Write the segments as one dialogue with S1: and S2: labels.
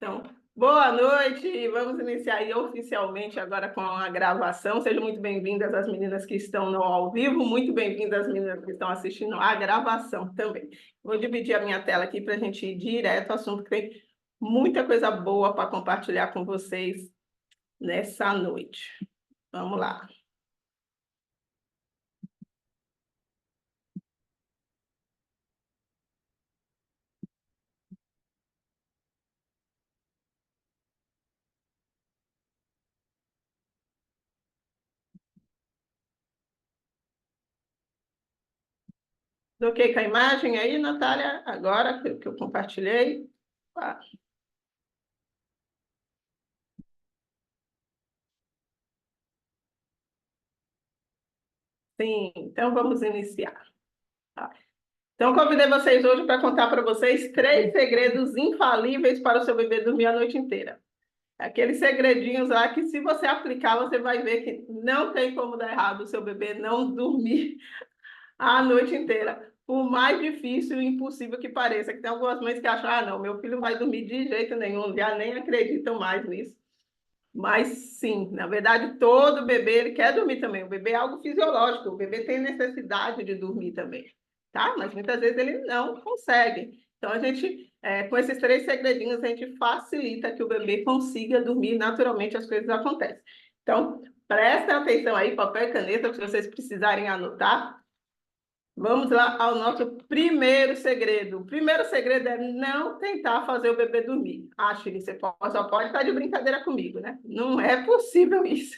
S1: Então, boa noite. Vamos iniciar aí oficialmente agora com a gravação. Sejam muito bem-vindas as meninas que estão no ao vivo, muito bem-vindas as meninas que estão assistindo a gravação também. Vou dividir a minha tela aqui para a gente ir direto ao assunto, que tem muita coisa boa para compartilhar com vocês nessa noite. Vamos lá. Ok com a imagem aí, Natália? Agora que eu compartilhei. Ah, sim, então vamos iniciar. Tá. Então, convidei vocês hoje para contar para vocês 3 segredos infalíveis para o seu bebê dormir a noite inteira. Aqueles segredinhos lá que, se você aplicar, você vai ver que não tem como dar errado o seu bebê não dormir a noite inteira. Por mais difícil e impossível que pareça, que tem algumas mães que acham, não, meu filho não vai dormir de jeito nenhum, já nem acreditam mais nisso. Mas sim, na verdade, todo bebê ele quer dormir também. O bebê é algo fisiológico, o bebê tem necessidade de dormir também, tá? Mas muitas vezes ele não consegue. Então, a gente, com esses 3 segredinhos, a gente facilita que o bebê consiga dormir naturalmente, as coisas acontecem. Então, prestem atenção aí, papel e caneta, se vocês precisarem anotar. Vamos lá ao nosso primeiro segredo. O primeiro segredo é não tentar fazer o bebê dormir. Shirley, você só pode estar de brincadeira comigo, né? Não é possível isso.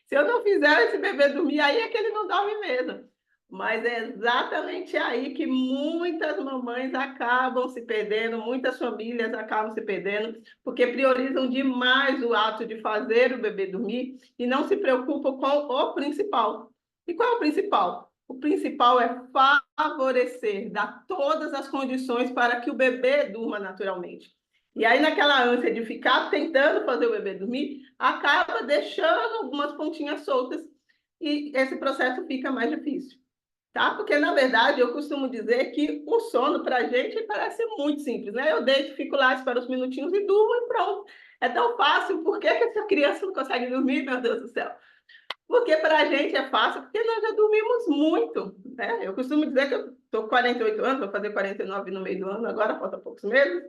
S1: Se eu não fizer esse bebê dormir, aí é que ele não dorme mesmo. Mas é exatamente aí que muitas mamães acabam se perdendo, muitas famílias acabam se perdendo, porque priorizam demais o ato de fazer o bebê dormir e não se preocupam com o principal. E qual é o principal? O principal é favorecer, dar todas as condições para que o bebê durma naturalmente. E aí, naquela ânsia de ficar tentando fazer o bebê dormir, acaba deixando algumas pontinhas soltas e esse processo fica mais difícil, tá? Porque, na verdade, eu costumo dizer que o sono, para a gente, parece muito simples, né? Eu deito, fico lá, espero uns minutinhos e durmo e pronto. É tão fácil, por que essa criança não consegue dormir, meu Deus do céu? Porque para a gente é fácil, porque nós já dormimos muito, né? Eu costumo dizer que eu estou com 48 anos, vou fazer 49 no meio do ano, agora falta poucos meses.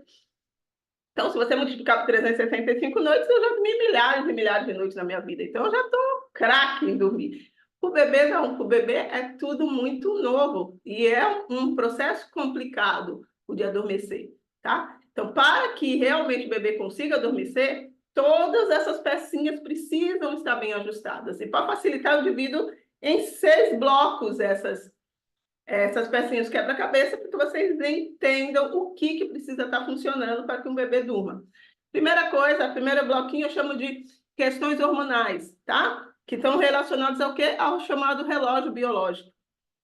S1: Então, se você multiplicar por 365 noites, eu já dormi milhares e milhares de noites na minha vida. Então, eu já estou craque em dormir. O bebê não, o bebê é tudo muito novo e é um processo complicado o de adormecer, tá? Então, para que realmente o bebê consiga adormecer, todas essas pecinhas precisam estar bem ajustadas. E para facilitar, eu divido em 6 blocos essas pecinhas de quebra-cabeça para que vocês entendam o que precisa estar funcionando para que um bebê durma. Primeira coisa, primeiro bloquinho eu chamo de questões hormonais, tá? Que estão relacionadas ao quê? Ao chamado relógio biológico.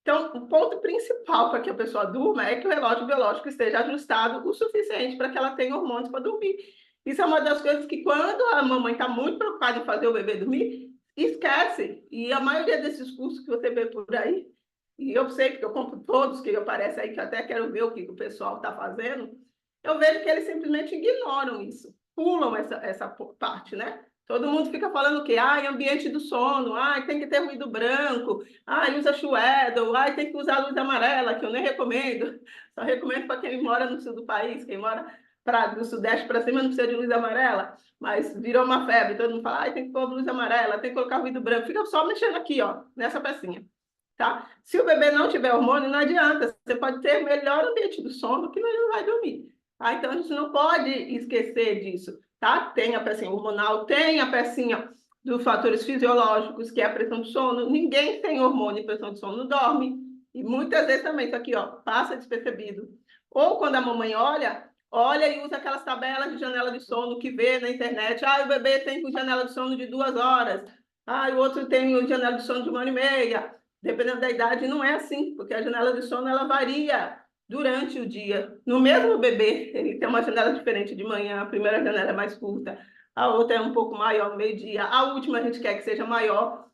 S1: Então, o ponto principal para que a pessoa durma é que o relógio biológico esteja ajustado o suficiente para que ela tenha hormônios para dormir. Isso é uma das coisas que, quando a mamãe está muito preocupada em fazer o bebê dormir, esquece. E a maioria desses cursos que você vê por aí, e eu sei, porque eu compro todos que aparecem aí, que eu até quero ver o que o pessoal está fazendo, eu vejo que eles simplesmente ignoram isso, pulam essa parte, né? Todo mundo fica falando que ambiente do sono, tem que ter ruído branco, usa Shadow, tem que usar luz amarela, que eu nem recomendo. Só recomendo para quem mora no sul do país, quem mora do sudeste para cima não precisa de luz amarela, mas virou uma febre, todo mundo fala, tem que pôr luz amarela, tem que colocar ruído branco, fica só mexendo aqui, ó, nessa pecinha. Tá? Se o bebê não tiver hormônio, não adianta. Você pode ter o melhor ambiente do sono, que ele não vai dormir. Tá? Então, a gente não pode esquecer disso. Tá? Tem a pecinha hormonal, tem a pecinha dos fatores fisiológicos, que é a pressão do sono. Ninguém tem hormônio e pressão de sono não dorme. E muitas vezes também, isso aqui, ó, passa despercebido. Ou quando a mamãe olha e usa aquelas tabelas de janela de sono que vê na internet. O bebê tem janela de sono de 2 horas. O outro tem janela de sono de 1h30. Dependendo da idade, não é assim, porque a janela de sono ela varia durante o dia. No mesmo bebê, ele tem uma janela diferente de manhã, a primeira janela é mais curta, a outra é um pouco maior no meio-dia, a última a gente quer que seja maior,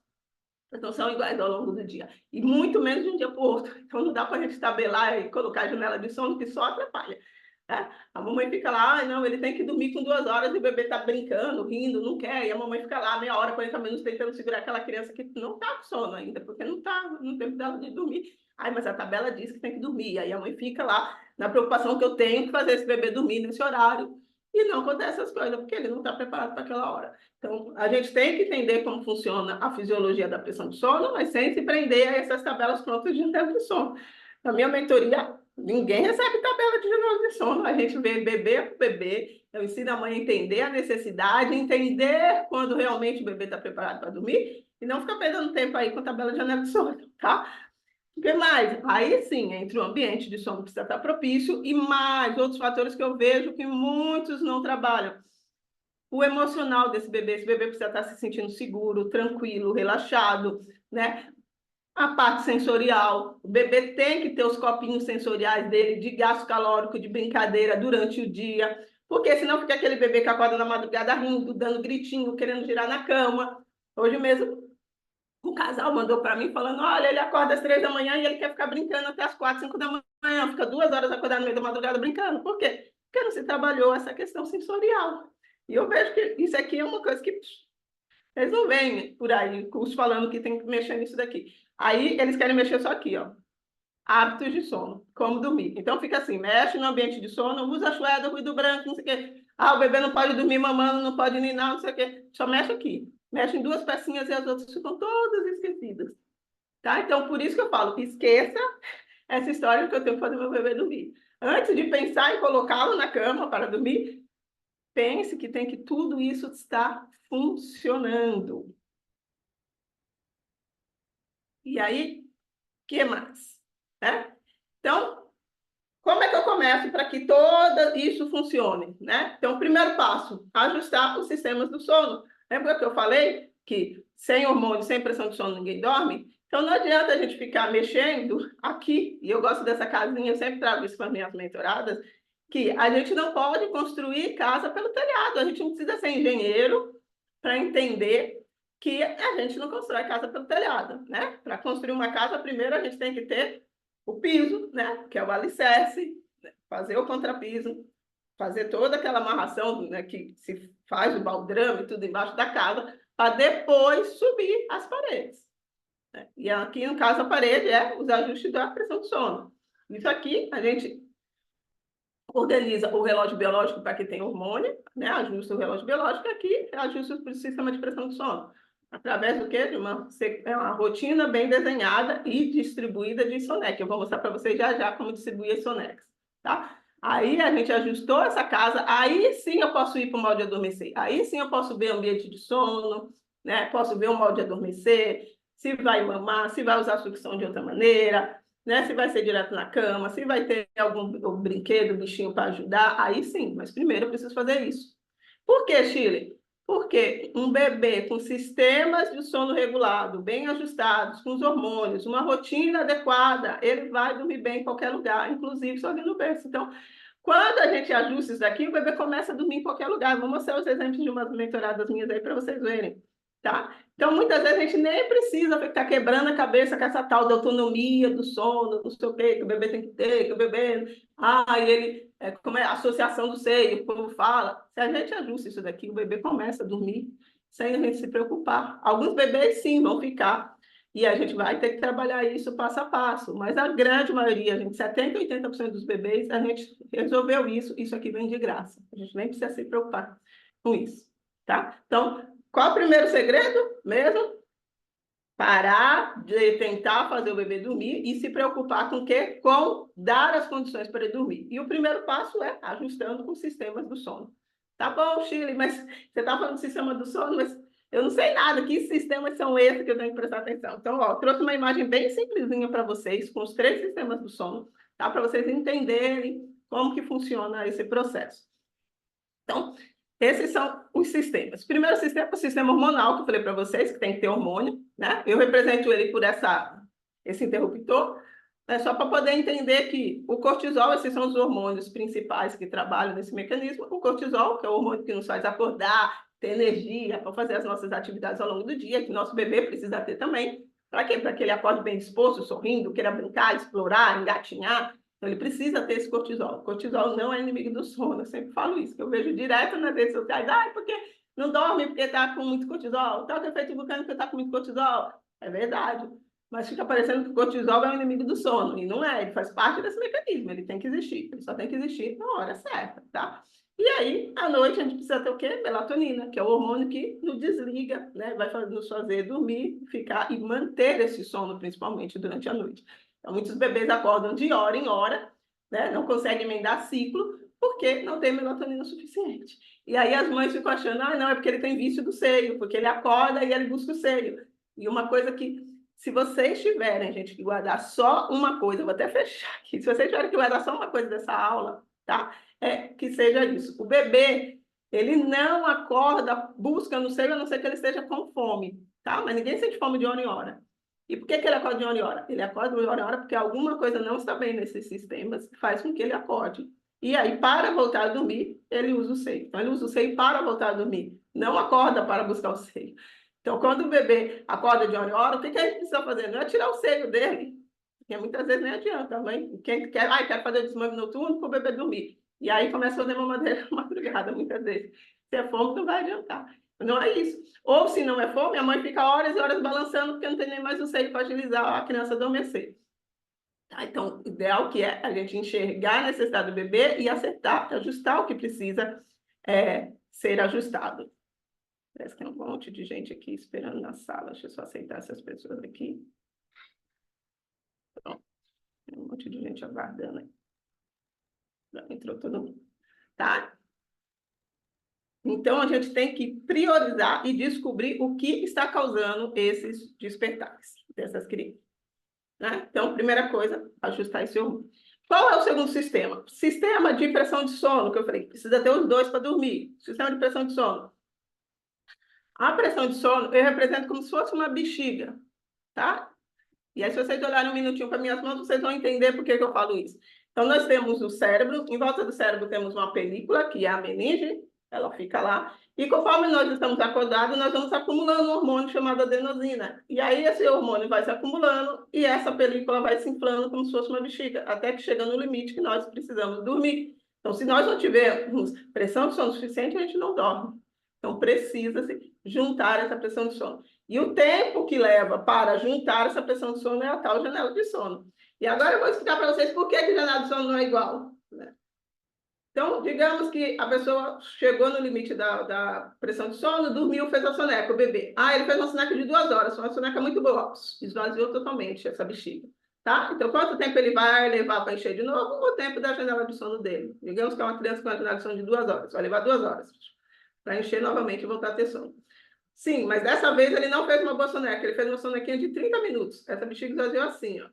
S1: então são iguais ao longo do dia. E muito menos de um dia para o outro. Então não dá para a gente tabelar e colocar a janela de sono, que só atrapalha. Né? mamãe fica lá, ah, não, ele tem que dormir com 2 horas e o bebê tá brincando, rindo, não quer, e a mamãe fica lá meia hora, 40 minutos tentando segurar aquela criança que não tá com sono ainda, porque não tá no tempo dela de dormir. Ai, mas a tabela diz que tem que dormir. Aí a mãe fica lá na preocupação que eu tenho que fazer esse bebê dormir nesse horário. E não acontece essas coisas, porque ele não está preparado para aquela hora. Então, a gente tem que entender como funciona a fisiologia da pressão de sono, mas sem se prender a essas tabelas prontas de tempo de sono. Na minha mentoria, ninguém recebe tabela de diagnóstico de sono. A gente vê bebê por bebê. Eu ensino a mãe a entender a necessidade, entender quando realmente o bebê está preparado para dormir e não ficar perdendo tempo aí com tabela de diagnóstico de sono, tá? O que mais? Aí sim, entre o ambiente de sono que precisa estar propício e mais outros fatores que eu vejo que muitos não trabalham. O emocional desse bebê, esse bebê precisa estar se sentindo seguro, tranquilo, relaxado, né? A parte sensorial, o bebê tem que ter os copinhos sensoriais dele de gasto calórico, de brincadeira durante o dia, porque senão fica aquele bebê que acorda na madrugada rindo, dando gritinho, querendo girar na cama. Hoje mesmo o casal mandou para mim falando, olha, ele acorda às 3 da manhã e ele quer ficar brincando até às 4, 5 da manhã, fica 2 horas acordado no meio da madrugada brincando. Por quê? Porque não se trabalhou essa questão sensorial. E eu vejo que isso aqui é uma coisa que eles não vêm por aí, curso falando que tem que mexer nisso daqui. Aí eles querem mexer só aqui, ó. Hábitos de sono, como dormir. Então fica assim, mexe no ambiente de sono, usa chueda, ruído branco, não sei o quê. Ah, o bebê não pode dormir mamando, não pode ninar, não sei o quê. Só mexe aqui. Mexe em 2 pecinhas e as outras ficam todas esquecidas. Tá? Então, por isso que eu falo, esqueça essa história que eu tenho que fazer meu bebê dormir. Antes de pensar em colocá-lo na cama para dormir, pense que tem que tudo isso estar funcionando. E aí, o que mais? Né? Então, como é que eu começo para que todo isso funcione? Né? Então, o primeiro passo, ajustar os sistemas do sono. Lembra que eu falei que sem hormônio, sem pressão de sono, ninguém dorme? Então, não adianta a gente ficar mexendo aqui, e eu gosto dessa casinha, eu sempre trago isso para as minhas mentoradas, que a gente não pode construir casa pelo telhado, a gente não precisa ser engenheiro para entender que a gente não constrói casa pelo telhado, né? Para construir uma casa, primeiro a gente tem que ter o piso, né? Que é o alicerce, né? Fazer o contrapiso, fazer toda aquela amarração, né? Que se faz o baldrame e tudo embaixo da casa, para depois subir as paredes. Né? E aqui, no caso, a parede é os ajustes da pressão de sono. Isso aqui, a gente organiza o relógio biológico para que tenha hormônio, né? Ajusta o relógio biológico, aqui ajusta o sistema de pressão de sono. Através do quê? De uma rotina bem desenhada e distribuída de Sonex. Eu vou mostrar para vocês já já como distribuir as Sonex, tá? Aí a gente ajustou essa casa, aí sim eu posso ir para o modo de adormecer. Aí sim eu posso ver o ambiente de sono, né? Posso ver o modo de adormecer, se vai mamar, se vai usar a sucção de outra maneira, né? Se vai ser direto na cama, se vai ter algum brinquedo, bichinho para ajudar, aí sim, mas primeiro eu preciso fazer isso. Por que, Shirley? Porque um bebê com sistemas de sono regulado, bem ajustados, com os hormônios, uma rotina adequada, ele vai dormir bem em qualquer lugar, inclusive sozinho no berço. Então, quando a gente ajusta isso daqui, o bebê começa a dormir em qualquer lugar. Vou mostrar os exemplos de umas mentoradas minhas aí para vocês verem. Tá? Então, muitas vezes a gente nem precisa ficar quebrando a cabeça com essa tal de autonomia do sono, não sei o quê, que o bebê tem que ter, que o bebê... ele... como é a associação do seio, o povo fala. Se a gente ajusta isso daqui, o bebê começa a dormir sem a gente se preocupar. Alguns bebês, sim, vão ficar. E a gente vai ter que trabalhar isso passo a passo. Mas a grande maioria, 70%, 80% dos bebês, a gente resolveu isso. Isso aqui vem de graça. A gente nem precisa se preocupar com isso. Tá? Então, qual é o primeiro segredo mesmo? Parar de tentar fazer o bebê dormir e se preocupar com o quê? Com dar as condições para ele dormir. E o primeiro passo é ajustando com os sistemas do sono. Tá bom, Shirley, mas você está falando do sistema do sono, mas eu não sei nada. Que sistemas são esses que eu tenho que prestar atenção? Então, ó, trouxe uma imagem bem simplesinha para vocês, com os 3 sistemas do sono, tá? Para vocês entenderem como que funciona esse processo. Então, esses são os sistemas. O primeiro sistema é o sistema hormonal, que eu falei para vocês, que tem que ter hormônio, né? Eu represento ele por esse interruptor, né? Só para poder entender que o cortisol, esses são os hormônios principais que trabalham nesse mecanismo. O cortisol, que é o hormônio que nos faz acordar, ter energia para fazer as nossas atividades ao longo do dia, que nosso bebê precisa ter também. Para quê? Para que ele acorde bem disposto, sorrindo, queira brincar, explorar, engatinhar. Então, ele precisa ter esse cortisol. O cortisol não é inimigo do sono, eu sempre falo isso, que eu vejo direto nas redes sociais. Porque não dorme porque está com muito cortisol. Tal que efeito vulcânico porque está com muito cortisol. É verdade. Mas fica parecendo que o cortisol é o inimigo do sono. E não é, ele faz parte desse mecanismo, ele tem que existir. Ele só tem que existir na hora certa, tá? E aí, à noite, a gente precisa ter o quê? Melatonina, que é o hormônio que nos desliga, né? Vai nos fazer dormir, ficar e manter esse sono, principalmente durante a noite. Então, muitos bebês acordam de hora em hora, né? Não conseguem emendar ciclo, porque não tem melatonina suficiente. E aí as mães ficam achando, não, é porque ele tem vício do seio, porque ele acorda e ele busca o seio. E uma coisa que, se vocês tiverem, gente, que guardar só uma coisa, eu vou até fechar aqui, se vocês tiverem que guardar só uma coisa dessa aula, tá? É que seja isso. O bebê, ele não acorda, busca no seio, a não ser que ele esteja com fome, tá? Mas ninguém sente fome de hora em hora. E por que ele acorda de hora em hora? Ele acorda de hora em hora porque alguma coisa não está bem nesses sistemas que faz com que ele acorde. E aí, para voltar a dormir, ele usa o seio. Então, ele usa o seio para voltar a dormir. Não acorda para buscar o seio. Então, quando o bebê acorda de hora em hora, o que a gente precisa fazer? Não é tirar o seio dele, porque muitas vezes nem adianta. Mãe, quem quer fazer o desmame noturno para o bebê dormir. E aí começa a fazer mamadeira na madrugada, muitas vezes. Se é fome, não vai adiantar. Não é isso. Ou, se não é fome, a mãe fica horas e horas balançando, porque não tem nem mais o seio para agilizar a criança adormecer. Tá? Então, o ideal que é a gente enxergar a necessidade do bebê e acertar, ajustar o que precisa ser ajustado. Parece que tem um monte de gente aqui esperando na sala. Deixa eu só aceitar essas pessoas aqui. Pronto. Tem um monte de gente aguardando aí. Já entrou todo mundo. Tá? Então, a gente tem que priorizar e descobrir o que está causando esses despertares dessas crianças. Né? Então, primeira coisa, ajustar esse hormônio. Qual é o segundo sistema? Sistema de pressão de sono, que eu falei, precisa ter os dois para dormir. Sistema de pressão de sono. A pressão de sono, eu represento como se fosse uma bexiga, tá? E aí, se vocês olharem um minutinho para minhas mãos, vocês vão entender por que eu falo isso. Então, nós temos o cérebro, em volta do cérebro temos uma película, que é a meninge, ela fica lá, e conforme nós estamos acordados, nós vamos acumulando um hormônio chamado adenosina. E aí, esse hormônio vai se acumulando, e essa película vai se inflando como se fosse uma bexiga, até que chega no limite que nós precisamos dormir. Então, se nós não tivermos pressão de sono suficiente, a gente não dorme. Então, precisa-se juntar essa pressão de sono. E o tempo que leva para juntar essa pressão de sono é a tal janela de sono. E agora eu vou explicar para vocês por que a janela de sono não é igual. Né? Então, digamos que a pessoa chegou no limite da pressão de sono, dormiu, fez a soneca, o bebê. Ele fez uma soneca de 2 horas, foi uma soneca muito boa. Esvaziou totalmente essa bexiga. Tá? Então, quanto tempo ele vai levar para encher de novo? O tempo da janela de sono dele. Digamos que é uma criança com uma janela de sono de 2 horas. Vai levar 2 horas para encher novamente e voltar a ter sono. Sim, mas dessa vez ele não fez uma boa soneca, ele fez uma sonequinha de 30 minutos. Essa bexiga esvaziou assim, ó.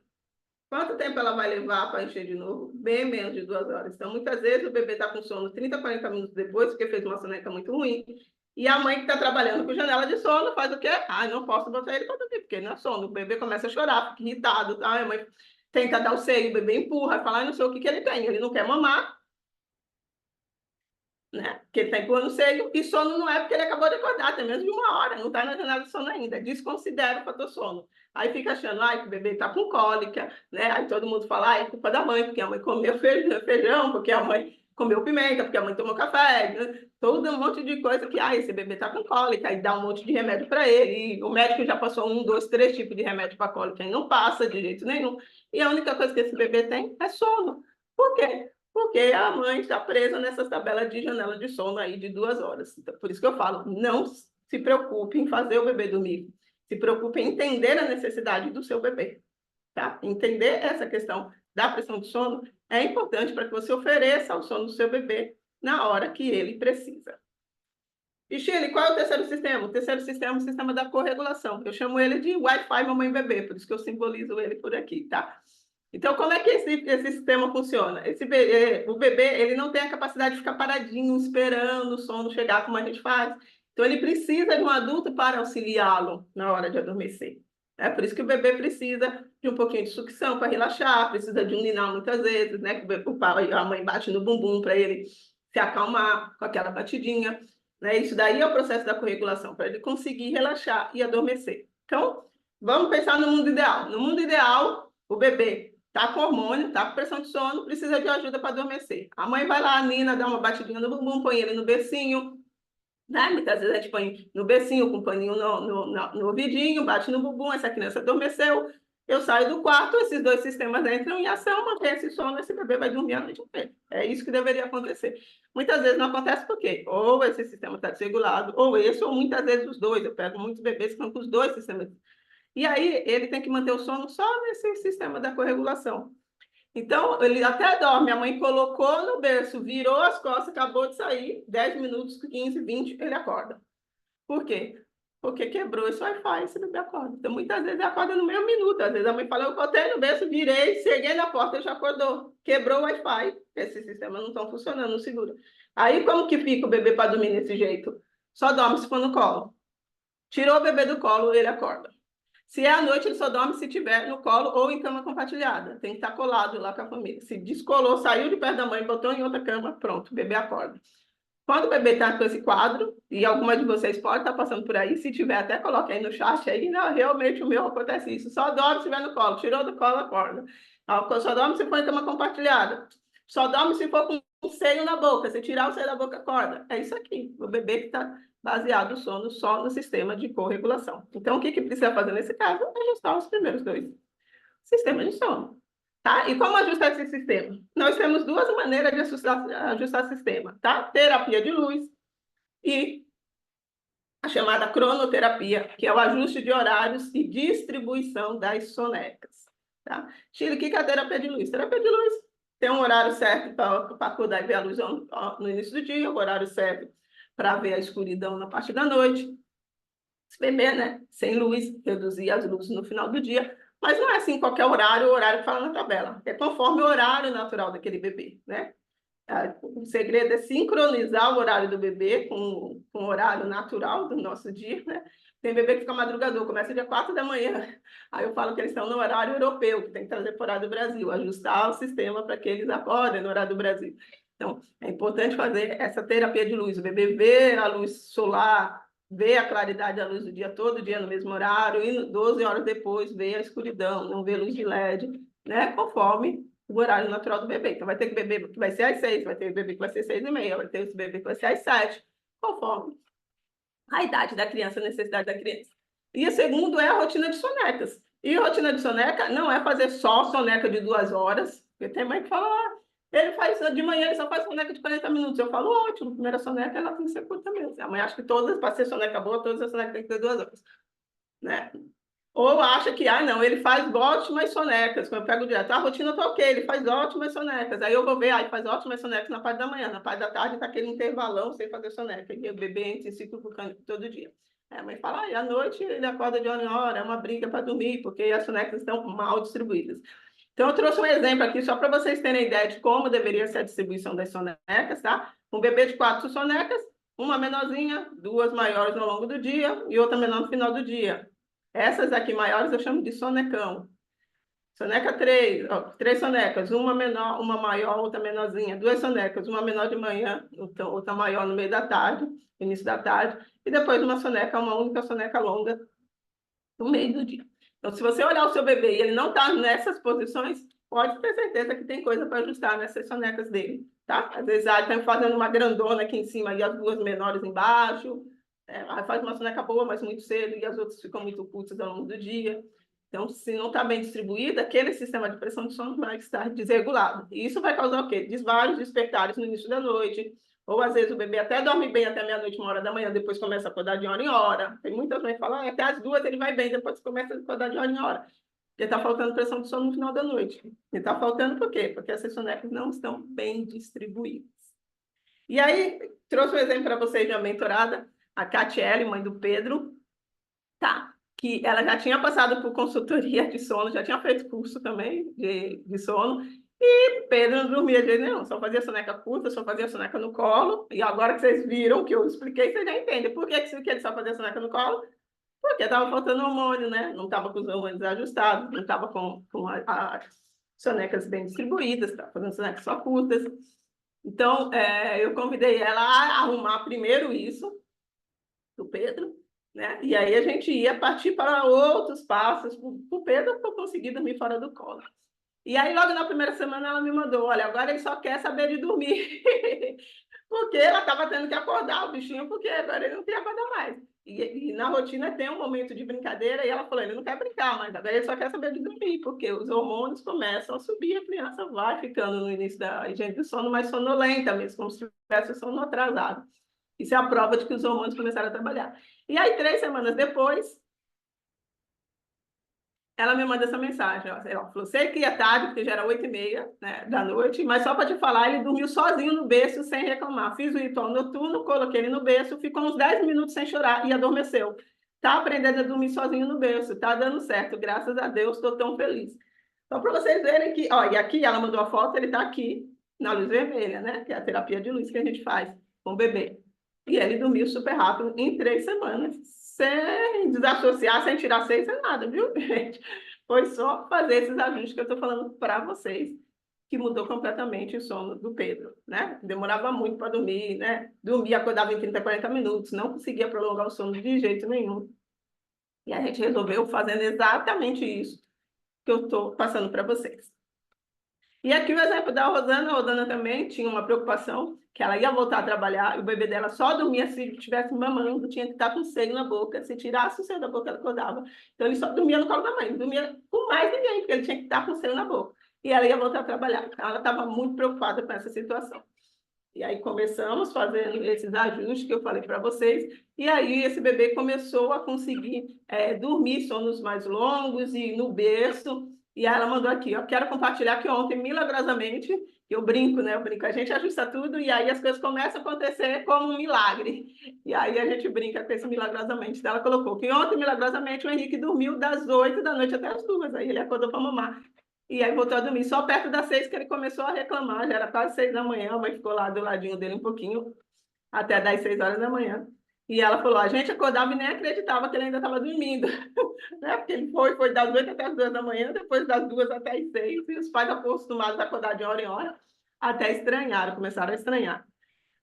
S1: Quanto tempo ela vai levar para encher de novo? Bem menos de 2 horas. Então, muitas vezes o bebê está com sono 30, 40 minutos depois, porque fez uma soneca muito ruim. E a mãe que está trabalhando com janela de sono faz o quê? Não posso botar ele para dormir, porque não é sono. O bebê começa a chorar, fica irritado. A mãe tenta dar o seio, o bebê empurra, fala, não sei o que ele tem. Ele não quer mamar, né? Porque ele está empurrando o seio, e sono não é porque ele acabou de acordar, tem menos de 1 hora, não está na janela de sono ainda, desconsidera o fator sono. Aí fica achando, que o bebê está com cólica, né? Aí todo mundo fala, é culpa da mãe, porque a mãe comeu feijão, porque a mãe comeu pimenta, porque a mãe tomou café, né? Todo um monte de coisa que, esse bebê está com cólica, aí dá um monte de remédio para ele, e o médico já passou 1, 2, 3 tipos de remédio para cólica, e não passa de jeito nenhum. E a única coisa que esse bebê tem é sono. Por quê? Porque a mãe está presa nessas tabelas de janela de sono aí de 2 horas. Então, por isso que eu falo, não se preocupe em fazer o bebê dormir. Se preocupe em entender a necessidade do seu bebê. Tá? Entender essa questão da pressão de sono é importante para que você ofereça o sono do seu bebê na hora que ele precisa. E, Shirley, qual é o terceiro sistema? O terceiro sistema é o sistema da corregulação. Eu chamo ele de Wi-Fi mamãe-bebê, por isso que eu simbolizo ele por aqui, tá? Então, como é que esse sistema funciona? O bebê ele não tem a capacidade de ficar paradinho, esperando o sono chegar, como a gente faz. Então, ele precisa de um adulto para auxiliá-lo na hora de adormecer. É por isso que o bebê precisa de um pouquinho de sucção para relaxar, precisa de um ninar muitas vezes, né? A mãe bate no bumbum para ele se acalmar com aquela batidinha. Né? Isso daí é o processo da corregulação, para ele conseguir relaxar e adormecer. Então, vamos pensar no mundo ideal. No mundo ideal, o bebê tá com hormônio, tá com pressão de sono, precisa de ajuda para adormecer. A mãe vai lá, a Nina, dá uma batidinha no bumbum, põe ele no bercinho, né? Muitas vezes a gente põe no bercinho, com um paninho no ouvidinho, bate no bumbum, essa criança adormeceu, eu saio do quarto, esses dois sistemas entram em ação, mantém esse sono, esse bebê vai dormir a noite inteira. É isso que deveria acontecer. Muitas vezes não acontece por quê? Ou esse sistema está desregulado, ou esse, ou muitas vezes os dois. Eu pego muitos bebês que estão com os dois sistemas. E aí ele tem que manter o sono só nesse sistema da corregulação. Então, ele até dorme, a mãe colocou no berço, virou as costas, acabou de sair, 10 minutos, 15, 20, ele acorda. Por quê? Porque quebrou esse Wi-Fi, esse bebê acorda. Então, muitas vezes ele acorda no meio minuto. Às vezes a mãe fala, eu botei no berço, virei, cheguei na porta, ele já acordou. Quebrou o Wi-Fi. Esses sistemas não estão funcionando, não segura. Aí, como que fica o bebê para dormir desse jeito? Só dorme se for no colo. Tirou o bebê do colo, ele acorda. Se é à noite, ele só dorme se estiver no colo ou em cama compartilhada. Tem que estar colado lá com a família. Se descolou, saiu de perto da mãe, botou em outra cama, pronto, o bebê acorda. Quando o bebê está com esse quadro, e alguma de vocês pode estar passando por aí, se tiver, até coloque aí no chat aí, não, realmente o meu acontece isso. Só dorme se estiver no colo, tirou do colo, acorda. Só dorme se for em cama compartilhada. Só dorme se for com um seio na boca. Se tirar o seio da boca, acorda. É isso aqui, o bebê que está baseado o sono só no sistema de corregulação. Então, o que precisa fazer nesse caso? Ajustar os primeiros dois sistemas de sono. Tá? E como ajustar esse sistema? Nós temos duas maneiras de ajustar o sistema, tá? Terapia de luz e a chamada cronoterapia, que é o ajuste de horários e distribuição das sonecas. Tá? Chile, o que é a terapia de luz? Terapia de luz tem um horário certo para acordar e ver a luz no início do dia, o horário certo para ver a escuridão na parte da noite. Se beber, né? Sem luz, reduzir as luzes no final do dia. Mas não é assim qualquer horário, o horário que fala na tabela. É conforme o horário natural daquele bebê, né? O segredo é sincronizar o horário do bebê com o horário natural do nosso dia, né? Tem bebê que fica madrugador, começa dia 4 da manhã. Aí eu falo que eles estão no horário europeu, que tem que trazer para o horário do Brasil, ajustar o sistema para que eles acordem no horário do Brasil. Então, é importante fazer essa terapia de luz. O bebê vê a luz solar, vê a claridade da luz do dia todo dia no mesmo horário, e 12 horas depois vê a escuridão, não vê luz de LED, né? Conforme o horário natural do bebê. Então, vai ter que bebê que vai ser às 6, vai ter bebê que vai ser 6h30, vai ter esse bebê que vai ser às 7, conforme a idade da criança, a necessidade da criança. E o segundo é a rotina de sonecas. E a rotina de soneca não é fazer só soneca de 2 horas, porque tem mãe que fala, ele faz de manhã, ele só faz soneca de 40 minutos. Eu falo, ótimo, a primeira soneca ela tem que ser curta mesmo. A mãe acha que todas, para ser soneca boa, todas as sonecas têm que ter 2 horas. Né? Ou acha que, não, ele faz ótimas sonecas. Quando eu pego direto, a rotina está ok, ele faz ótimas sonecas. Aí eu vou ver, ele faz ótimas sonecas na parte da manhã, na parte da tarde está aquele intervalão sem fazer soneca. E o bebê entra em ciclo vulcânico todo dia. Aí a mãe fala, à noite ele acorda de hora em hora, é uma briga para dormir, porque as sonecas estão mal distribuídas. Então, eu trouxe um exemplo aqui só para vocês terem ideia de como deveria ser a distribuição das sonecas, tá? Um bebê de 4 sonecas, uma menorzinha, 2 maiores ao longo do dia e outra menor no final do dia. Essas aqui maiores eu chamo de sonecão. Soneca 3, 3 sonecas, uma menor, uma maior, outra menorzinha. 2 sonecas, uma menor de manhã, outra maior no meio da tarde, início da tarde. E depois uma soneca, uma única soneca longa no meio do dia. Então, se você olhar o seu bebê e ele não está nessas posições, pode ter certeza que tem coisa para ajustar nessas sonecas dele, tá? Às vezes, está fazendo uma grandona aqui em cima e as 2 menores embaixo. Aí faz uma soneca boa, mas muito cedo, e as outras ficam muito curtas ao longo do dia. Então, se não está bem distribuída, aquele sistema de pressão de sono vai estar desregulado. E isso vai causar o quê? Vários despertares no início da noite, ou às vezes o bebê até dorme bem até meia-noite, 1h da manhã, depois começa a acordar de hora em hora. Tem muitas mães que falam, até as 2 ele vai bem, depois começa a acordar de hora em hora. Porque está faltando pressão de sono no final da noite. E está faltando por quê? Porque essas sonecas não estão bem distribuídas. E aí, trouxe um exemplo para vocês de uma mentorada, a Catiele, mãe do Pedro, tá? Que ela já tinha passado por consultoria de sono, já tinha feito curso também de sono, e Pedro não dormia de jeito nenhum, só fazia soneca curta, só fazia soneca no colo, e agora que vocês viram que eu expliquei, vocês já entendem por que ele só fazia soneca no colo, porque estava faltando hormônio, né? Não estava com os hormônios ajustados, não estava com as sonecas bem distribuídas, estava fazendo sonecas só curtas. Então, eu convidei ela a arrumar primeiro isso, do Pedro, né? E aí a gente ia partir para outros passos, para o Pedro conseguir dormir fora do colo. E aí, logo na primeira semana, ela me mandou, olha, agora ele só quer saber de dormir. Porque ela estava tendo que acordar o bichinho, porque agora ele não queria acordar mais. E na rotina tem um momento de brincadeira, e ela falou, ele não quer brincar, mas agora ele só quer saber de dormir, porque os hormônios começam a subir, a criança vai ficando no início da higiene do sono mais sonolenta mesmo, como se tivesse o sono atrasado. Isso é a prova de que os hormônios começaram a trabalhar. E aí, 3 semanas depois, ela me manda essa mensagem. Ela falou, sei que ia tarde, porque já era 8h30, né, da noite, mas só para te falar, ele dormiu sozinho no berço, sem reclamar. Fiz o ritual noturno, coloquei ele no berço, ficou uns 10 minutos sem chorar e adormeceu. Tá aprendendo a dormir sozinho no berço, tá dando certo, graças a Deus, estou tão feliz. Então, para vocês verem que, ó, e aqui ela mandou a foto, ele está aqui, na luz vermelha, né, que é a terapia de luz que a gente faz com o bebê. E ele dormiu super rápido, em 3 semanas, sem desassociar, sem tirar 6, sem nada, viu, gente? Foi só fazer esses ajustes que eu estou falando para vocês, que mudou completamente o sono do Pedro, né? Demorava muito para dormir, né? Dormia, acordava em 30, 40 minutos, não conseguia prolongar o sono de jeito nenhum. E a gente resolveu fazendo exatamente isso que eu estou passando para vocês. E aqui o exemplo da Rosana. A Rosana também tinha uma preocupação, que ela ia voltar a trabalhar, e o bebê dela só dormia se estivesse mamando, tinha que estar com seio na boca. Se tirasse o seio da boca, ela acordava. Então, ele só dormia no colo da mãe, não dormia com mais ninguém, porque ele tinha que estar com seio na boca. E ela ia voltar a trabalhar. Então, ela estava muito preocupada com essa situação. E aí começamos fazendo esses ajustes que eu falei para vocês, e aí esse bebê começou a conseguir dormir sonos mais longos e no berço. E aí ela mandou aqui, ó, quero compartilhar que ontem, milagrosamente, eu brinco, né? Eu brinco, a gente ajusta tudo e aí as coisas começam a acontecer como um milagre. E aí a gente brinca com esse milagrosamente. Então ela colocou que ontem, milagrosamente, o Henrique dormiu das 8 da noite até as 2. Aí ele acordou para mamar. E aí voltou a dormir. Só perto das 6 que ele começou a reclamar. Já era quase 6 da manhã. A mãe ficou lá do ladinho dele um pouquinho, até das 6 horas da manhã. E ela falou, a gente acordava e nem acreditava que ele ainda estava dormindo. Né? Porque ele foi das 8 até as 2 da manhã, depois das 2 até as 6. E os pais acostumados a acordar de hora em hora, até estranharam, começaram a estranhar.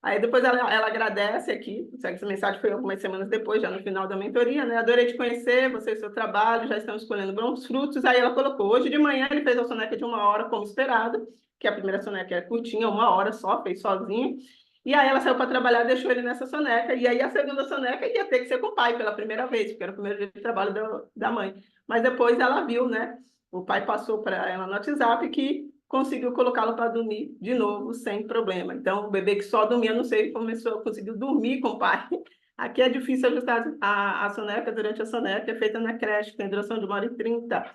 S1: Aí depois ela agradece aqui, essa mensagem foi algumas semanas depois, já no final da mentoria, né? Adorei te conhecer, você e seu trabalho, já estamos colhendo bons frutos. Aí ela colocou, hoje de manhã ele fez a soneca de 1 hora, como esperado, que a primeira soneca é curtinha, 1 hora só, fez sozinho. E aí ela saiu para trabalhar, deixou ele nessa soneca. E aí a segunda soneca ia ter que ser com o pai pela primeira vez, porque era o primeiro dia de trabalho da mãe. Mas depois ela viu, né? O pai passou para ela no WhatsApp que conseguiu colocá-lo para dormir de novo, sem problema. Então, o bebê que só dormia no seio conseguiu dormir com o pai. Aqui é difícil ajustar a soneca durante a soneca, é feita na creche, tem duração de 1h30.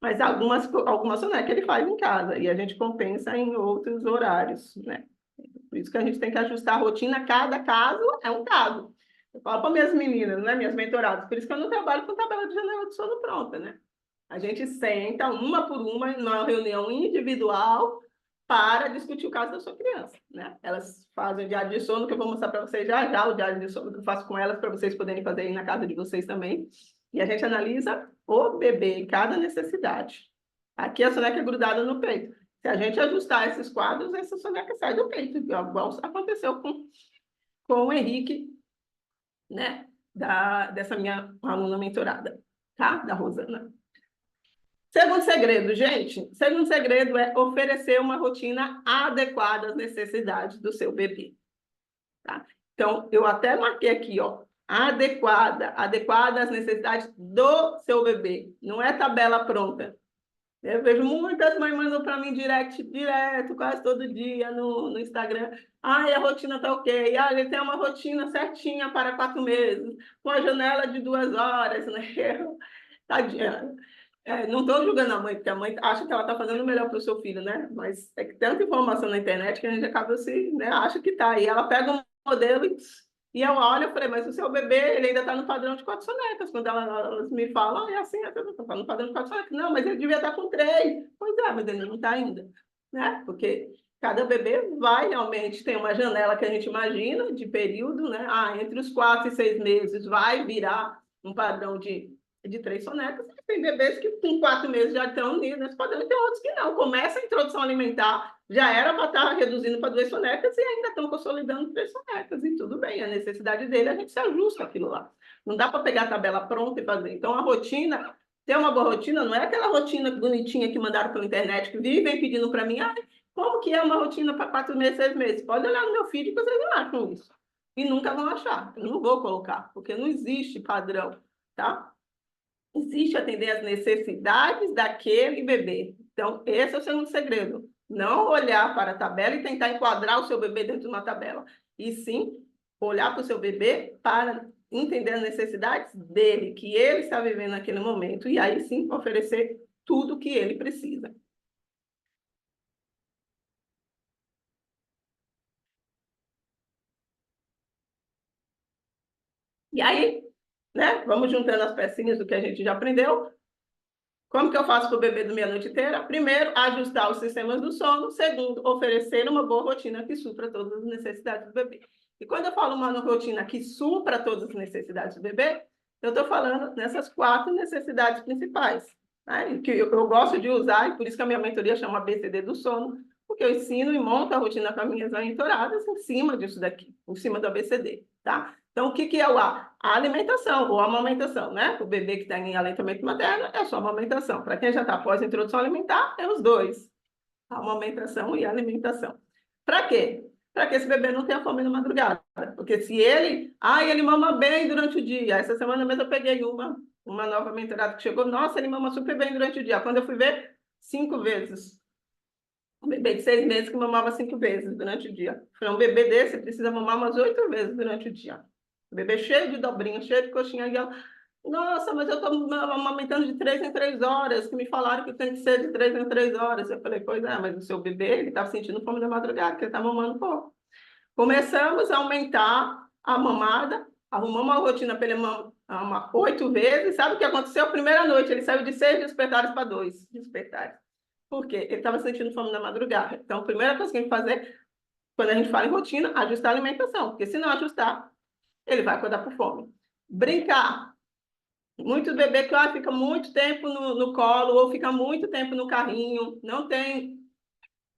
S1: Mas algumas soneca ele faz em casa, e a gente compensa em outros horários, né? Por isso que a gente tem que ajustar a rotina, cada caso é um caso. Eu falo para minhas meninas, né, minhas mentoradas, por isso que eu não trabalho com tabela de janela de sono pronta, né? A gente senta uma por uma numa reunião individual para discutir o caso da sua criança, né? Elas fazem o diário de sono, que eu vou mostrar para vocês já já, o diário de sono que eu faço com elas, para vocês poderem fazer aí na casa de vocês também. E a gente analisa o bebê, cada necessidade. Aqui a soneca é grudada no peito. Se a gente ajustar esses quadros, essa soneca sai do peito, igual aconteceu com o Henrique, né? Dessa minha aluna mentorada, tá? Da Rosana. Segundo segredo, gente, segundo segredo é oferecer uma rotina adequada às necessidades do seu bebê, tá? Então, eu até marquei aqui, ó, adequada às necessidades do seu bebê, não é tabela pronta. Eu vejo muitas mães mandando para mim direto, quase todo dia no Instagram. Ai, a rotina tá ok. Ah, ele tem uma rotina certinha para 4 meses, com a janela de 2 horas, né? Tadinha. Não estou julgando a mãe, porque a mãe acha que ela está fazendo o melhor para o seu filho, né? Mas é que tanta informação na internet que a gente acaba se, né, acha que está. E ela pega um modelo e eu olho e falei, mas o seu bebê, ele ainda está no padrão de 4 sonecas. Quando elas me falam, ah, é assim, eu estou no padrão de 4 sonecas. Não, mas ele devia estar com 3. Pois é, mas ele não está ainda, né? Porque cada bebê vai realmente, tem uma janela que a gente imagina de período, né? Ah, entre os 4 e 6 meses vai virar um padrão de 3 sonecas. Tem bebês que com 4 meses já estão nesse padrão, e tem outros que não. Começa a introdução alimentar, já era para estar reduzindo para 2 sonecas e ainda estão consolidando 3 sonecas. E tudo bem, a necessidade dele, a gente se ajusta aquilo lá. Não dá para pegar a tabela pronta e fazer. Então, a rotina Ter uma boa rotina não é aquela rotina bonitinha que mandaram pela internet, que vivem pedindo para mim, ah, como que é uma rotina para 4 meses, 6 meses? Pode olhar no meu feed que vocês não acham isso. E nunca vão achar. Eu não vou colocar, porque não existe padrão, tá? Existe atender às necessidades daquele bebê. Então, esse é o segundo segredo. Não olhar para a tabela e tentar enquadrar o seu bebê dentro de uma tabela. E sim, olhar para o seu bebê para entender as necessidades dele, que ele está vivendo naquele momento. E aí sim, oferecer tudo o que ele precisa. E aí, né, vamos juntando as pecinhas do que a gente já aprendeu. Como que eu faço para o bebê dormir a noite inteira? Primeiro, ajustar os sistemas do sono. Segundo, oferecer uma boa rotina que supra todas as necessidades do bebê. E quando eu falo uma rotina que supra todas as necessidades do bebê, eu estou falando nessas 4 necessidades principais, né? Que eu gosto de usar, e por isso que a minha mentoria chama ABCD do sono, porque eu ensino e monto a rotina com as minhas mentoradas em cima disso daqui, em cima do ABCD, tá? Então, o que que é o A? A alimentação ou amamentação, né? O bebê que está em aleitamento materno é só amamentação. Para quem já está após a introdução alimentar, é os dois, a amamentação e a alimentação. Para quê? Para que esse bebê não tenha fome na madrugada. Porque se ele, ele mama bem durante o dia. Essa semana mesmo eu peguei uma nova mentorada que chegou, nossa, ele mama super bem durante o dia. Quando eu fui ver, 5 vezes. Um bebê de 6 meses que mamava 5 vezes durante o dia. Um bebê desse precisa mamar umas 8 vezes durante o dia. Um bebê cheio de dobrinha, cheio de coxinha. E ela, nossa, mas eu estou amamentando de 3 em 3 horas, que me falaram que tem que ser de 3 em 3 horas. Eu falei, pois é, mas o seu bebê, ele estava sentindo fome da madrugada, porque ele está mamando pouco. Começamos a aumentar a mamada, arrumamos uma rotina para ele mamar 8 vezes. Sabe o que aconteceu? Primeira noite, ele saiu de 6 despertares para 2 despertares. Por quê? Ele estava sentindo fome na madrugada. Então, a primeira coisa que a gente fazer, quando a gente fala em rotina, ajustar a alimentação. Porque se não ajustar, ele vai acordar por fome. Brincar. Muitos bebês que fica muito tempo no colo ou fica muito tempo no carrinho, não tem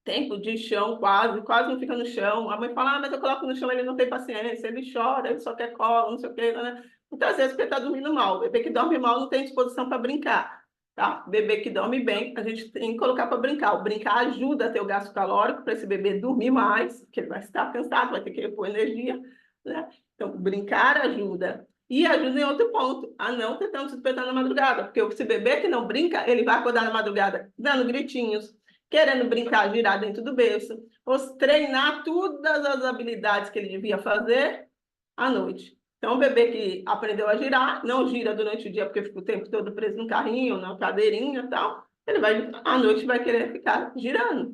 S1: tempo de chão quase, quase não fica no chão. A mãe fala, mas eu coloco no chão, ele não tem paciência, ele chora, ele só quer colo, não sei o quê, né? Muitas vezes porque ele está dormindo mal. O bebê que dorme mal não tem disposição para brincar. Tá? Bebê que dorme bem, a gente tem que colocar para brincar. O brincar ajuda a ter o gasto calórico para esse bebê dormir mais, que ele vai estar cansado, vai ter que repor energia, né? Então, brincar ajuda. E ajuda em outro ponto, a não ter tanto despertar na madrugada, porque esse bebê que não brinca, ele vai acordar na madrugada dando gritinhos, querendo brincar, girar dentro do berço, ou treinar todas as habilidades que ele devia fazer à noite. Então, o bebê que aprendeu a girar, não gira durante o dia porque fica o tempo todo preso no carrinho, na cadeirinha e tal, ele vai, à noite, vai querer ficar girando.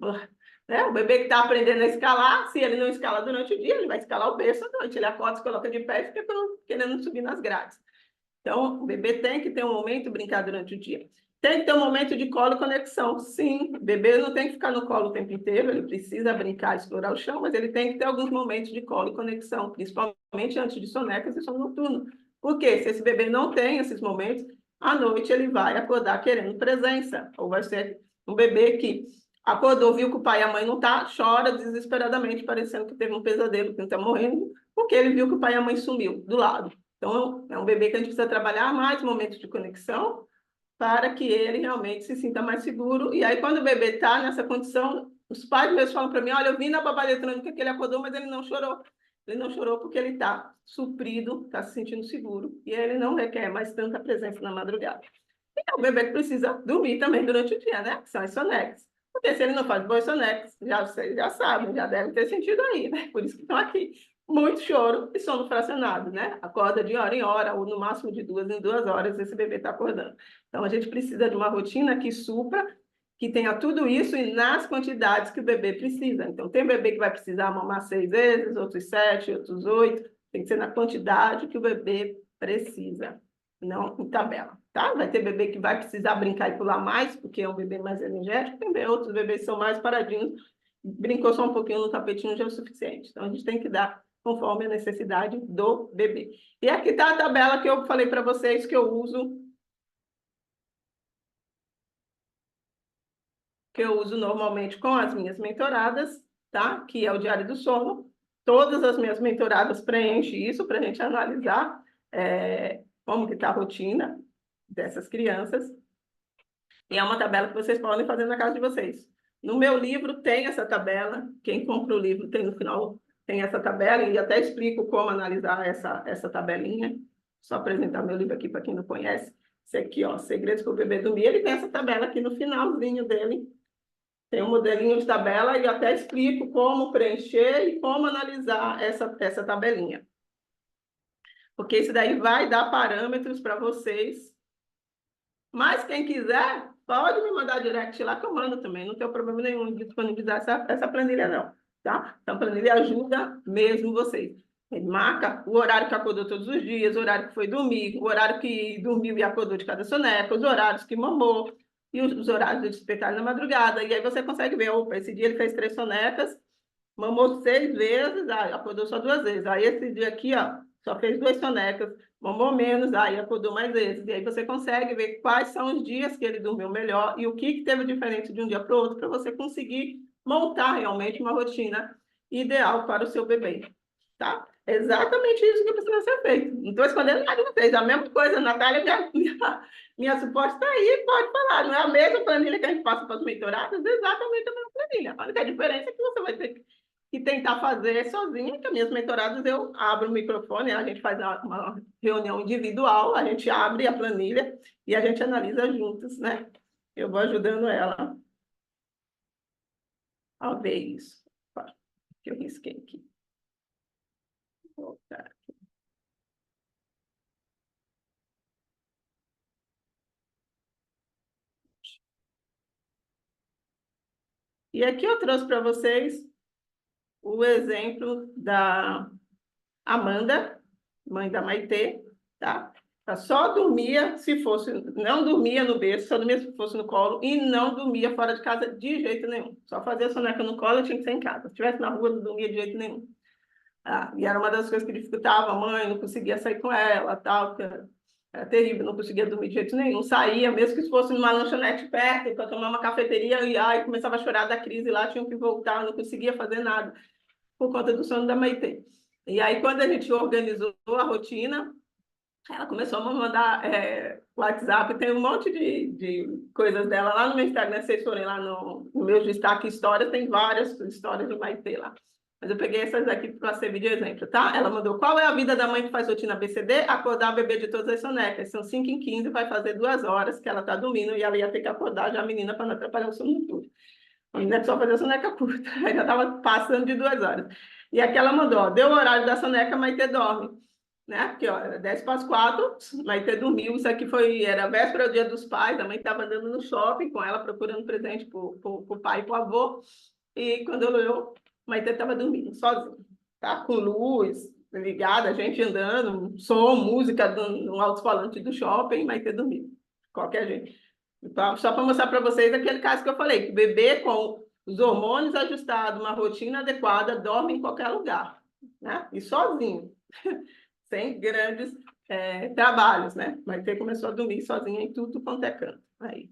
S1: Né? O bebê que está aprendendo a escalar, se ele não escala durante o dia, ele vai escalar o berço à noite. Ele acorda, se coloca de pé e fica querendo subir nas grades. Então, o bebê tem que ter um momento brincar durante o dia. Tem que ter um momento de colo e conexão. Sim, o bebê não tem que ficar no colo o tempo inteiro, ele precisa brincar, explorar o chão, mas ele tem que ter alguns momentos de colo e conexão, principalmente antes de sonecas e sono noturno. Porque se esse bebê não tem esses momentos, à noite ele vai acordar querendo presença. Ou vai ser um bebê que acordou, viu que o pai e a mãe não tá, chora desesperadamente, parecendo que teve um pesadelo, que está morrendo, porque ele viu que o pai e a mãe sumiu do lado. Então, é um bebê que a gente precisa trabalhar mais momentos de conexão para que ele realmente se sinta mais seguro. E aí, quando o bebê está nessa condição, os pais mesmos falam para mim, olha, eu vi na babá eletrônica que ele acordou, mas ele não chorou. Ele não chorou porque ele está suprido, está se sentindo seguro, e ele não requer mais tanta presença na madrugada. E é o bebê que precisa dormir também durante o dia, né? Que são as sonecas. Porque se ele não faz boas sonecas, já vocês já sabem, já devem ter sentido aí, né? Por isso que estão aqui. Muito choro e sono fracionado, né? Acorda de hora em hora, ou no máximo de 2 em 2 horas, esse bebê está acordando. Então, a gente precisa de uma rotina que supra, que tenha tudo isso e nas quantidades que o bebê precisa. Então, tem bebê que vai precisar mamar 6 vezes, outros 7, outros 8. Tem que ser na quantidade que o bebê precisa, não em tabela, tá? Vai ter bebê que vai precisar brincar e pular mais, porque é um bebê mais energético, tem outros bebês que são mais paradinhos, brincou só um pouquinho no tapetinho já é o suficiente. Então, a gente tem que dar conforme a necessidade do bebê. E aqui está a tabela que eu falei para vocês que eu uso normalmente com as minhas mentoradas, tá? Que é o Diário do Sono. Todas as minhas mentoradas preenchem isso para a gente analisar como que está a rotina dessas crianças. E é uma tabela que vocês podem fazer na casa de vocês. No meu livro tem essa tabela, quem compra o livro tem no final, tem essa tabela, e até explico como analisar essa tabelinha. Só apresentar meu livro aqui para quem não conhece. Esse aqui, ó, Segredos para o Bebê Dormir, ele tem essa tabela aqui no finalzinho dele. Tem um modelinho de tabela e até explico como preencher e como analisar essa tabelinha. Porque isso daí vai dar parâmetros para vocês. Mas quem quiser, pode me mandar direct lá que eu mando também. Não tem problema nenhum de disponibilizar essa planilha, não. Tá? Então, a planilha ajuda mesmo vocês. Ele marca o horário que acordou todos os dias, o horário que foi dormir, o horário que dormiu e acordou de cada soneca, os horários que mamou e os horários de despertar na madrugada. E aí você consegue ver, opa, esse dia ele fez 3 sonecas, mamou 6 vezes, aí acordou só 2 vezes. Aí esse dia aqui, ó, só fez 2 sonecas, mamou menos, aí acordou mais vezes. E aí você consegue ver quais são os dias que ele dormiu melhor e o que teve diferente de um dia para o outro, para você conseguir montar realmente uma rotina ideal para o seu bebê. Tá? Exatamente isso que precisa ser feito. Não estou escondendo nada de vocês. A mesma coisa, Natália, minha suporte está aí, pode falar. Não é a mesma planilha que a gente passa para os mentorados, é exatamente a mesma planilha. A única diferença é que você vai ter que tentar fazer sozinha, que as minhas mentoradas eu abro o microfone, a gente faz uma reunião individual, a gente abre a planilha e a gente analisa juntos, né? Eu vou ajudando ela a ver isso. Que eu risquei aqui. Vou voltar. E aqui eu trouxe para vocês o exemplo da Amanda, mãe da Maitê, tá? Ela só dormia se fosse, não dormia no berço, só dormia se fosse no colo e não dormia fora de casa de jeito nenhum. Só fazia soneca no colo e tinha que ser em casa. Se estivesse na rua, não dormia de jeito nenhum. Ah, e era uma das coisas que dificultava, a mãe não conseguia sair com ela, tal, porque era terrível, não conseguia dormir de jeito nenhum. Saía, mesmo que fosse numa lanchonete perto, para tomar uma cafeteria, e aí começava a chorar da crise lá, tinham que voltar, não conseguia fazer nada por conta do sono da Maitê. E aí, quando a gente organizou a rotina, ela começou a me mandar WhatsApp, tem um monte de coisas dela lá no meu Instagram, se vocês forem lá no meu destaque histórias, tem várias histórias de Maitê lá. Mas eu peguei essas aqui para servir de exemplo, tá? Ela mandou, qual é a vida da mãe que faz rotina BCD? Acordar o bebê de todas as sonecas. São 5h15, vai fazer 2 horas que ela está dormindo e ela ia ter que acordar já a menina para não atrapalhar o sono tudo. A menina só fazer soneca curta, aí já estava passando de 2 horas. E aqui ela mandou, ó, deu o horário da soneca, Maitê dorme. Né? Porque, ó, era 10 para as 4, Maitê dormiu. Isso aqui era véspera do Dia dos Pais, a mãe estava andando no shopping com ela, procurando presente para o pai e para o avô. E quando eu Maitê estava dormindo, sozinha, tá? Com luz ligada, a gente andando, som, música no alto-falante do shopping, Maitê dormindo. Qualquer gente. Então, só para mostrar para vocês aquele caso que eu falei, que o bebê com os hormônios ajustados, uma rotina adequada, dorme em qualquer lugar, né? E sozinho, sem grandes trabalhos, né? Maitê começou a dormir sozinha em tudo quanto é canto. Aí.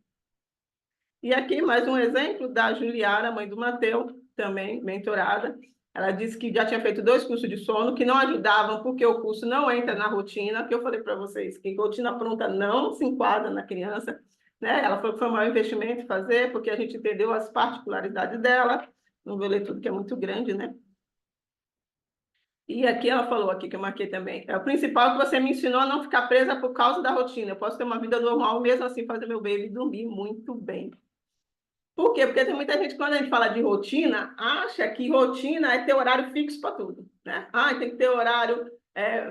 S1: E aqui mais um exemplo da Juliara, mãe do Mateu, também mentorada. Ela disse que já tinha feito 2 cursos de sono, que não ajudavam, porque o curso não entra na rotina, que eu falei para vocês, que rotina pronta não se enquadra na criança. Né? Ela falou que foi um maior investimento fazer, porque a gente entendeu as particularidades dela. Não vou ler tudo, que é muito grande, né? E aqui ela falou, aqui que eu marquei também, o principal é que você me ensinou a não ficar presa por causa da rotina. Eu posso ter uma vida normal, mesmo assim fazer meu baby dormir muito bem. Por quê? Porque tem muita gente, quando a gente fala de rotina, acha que rotina é ter horário fixo para tudo. Né? Ah, tem que ter horário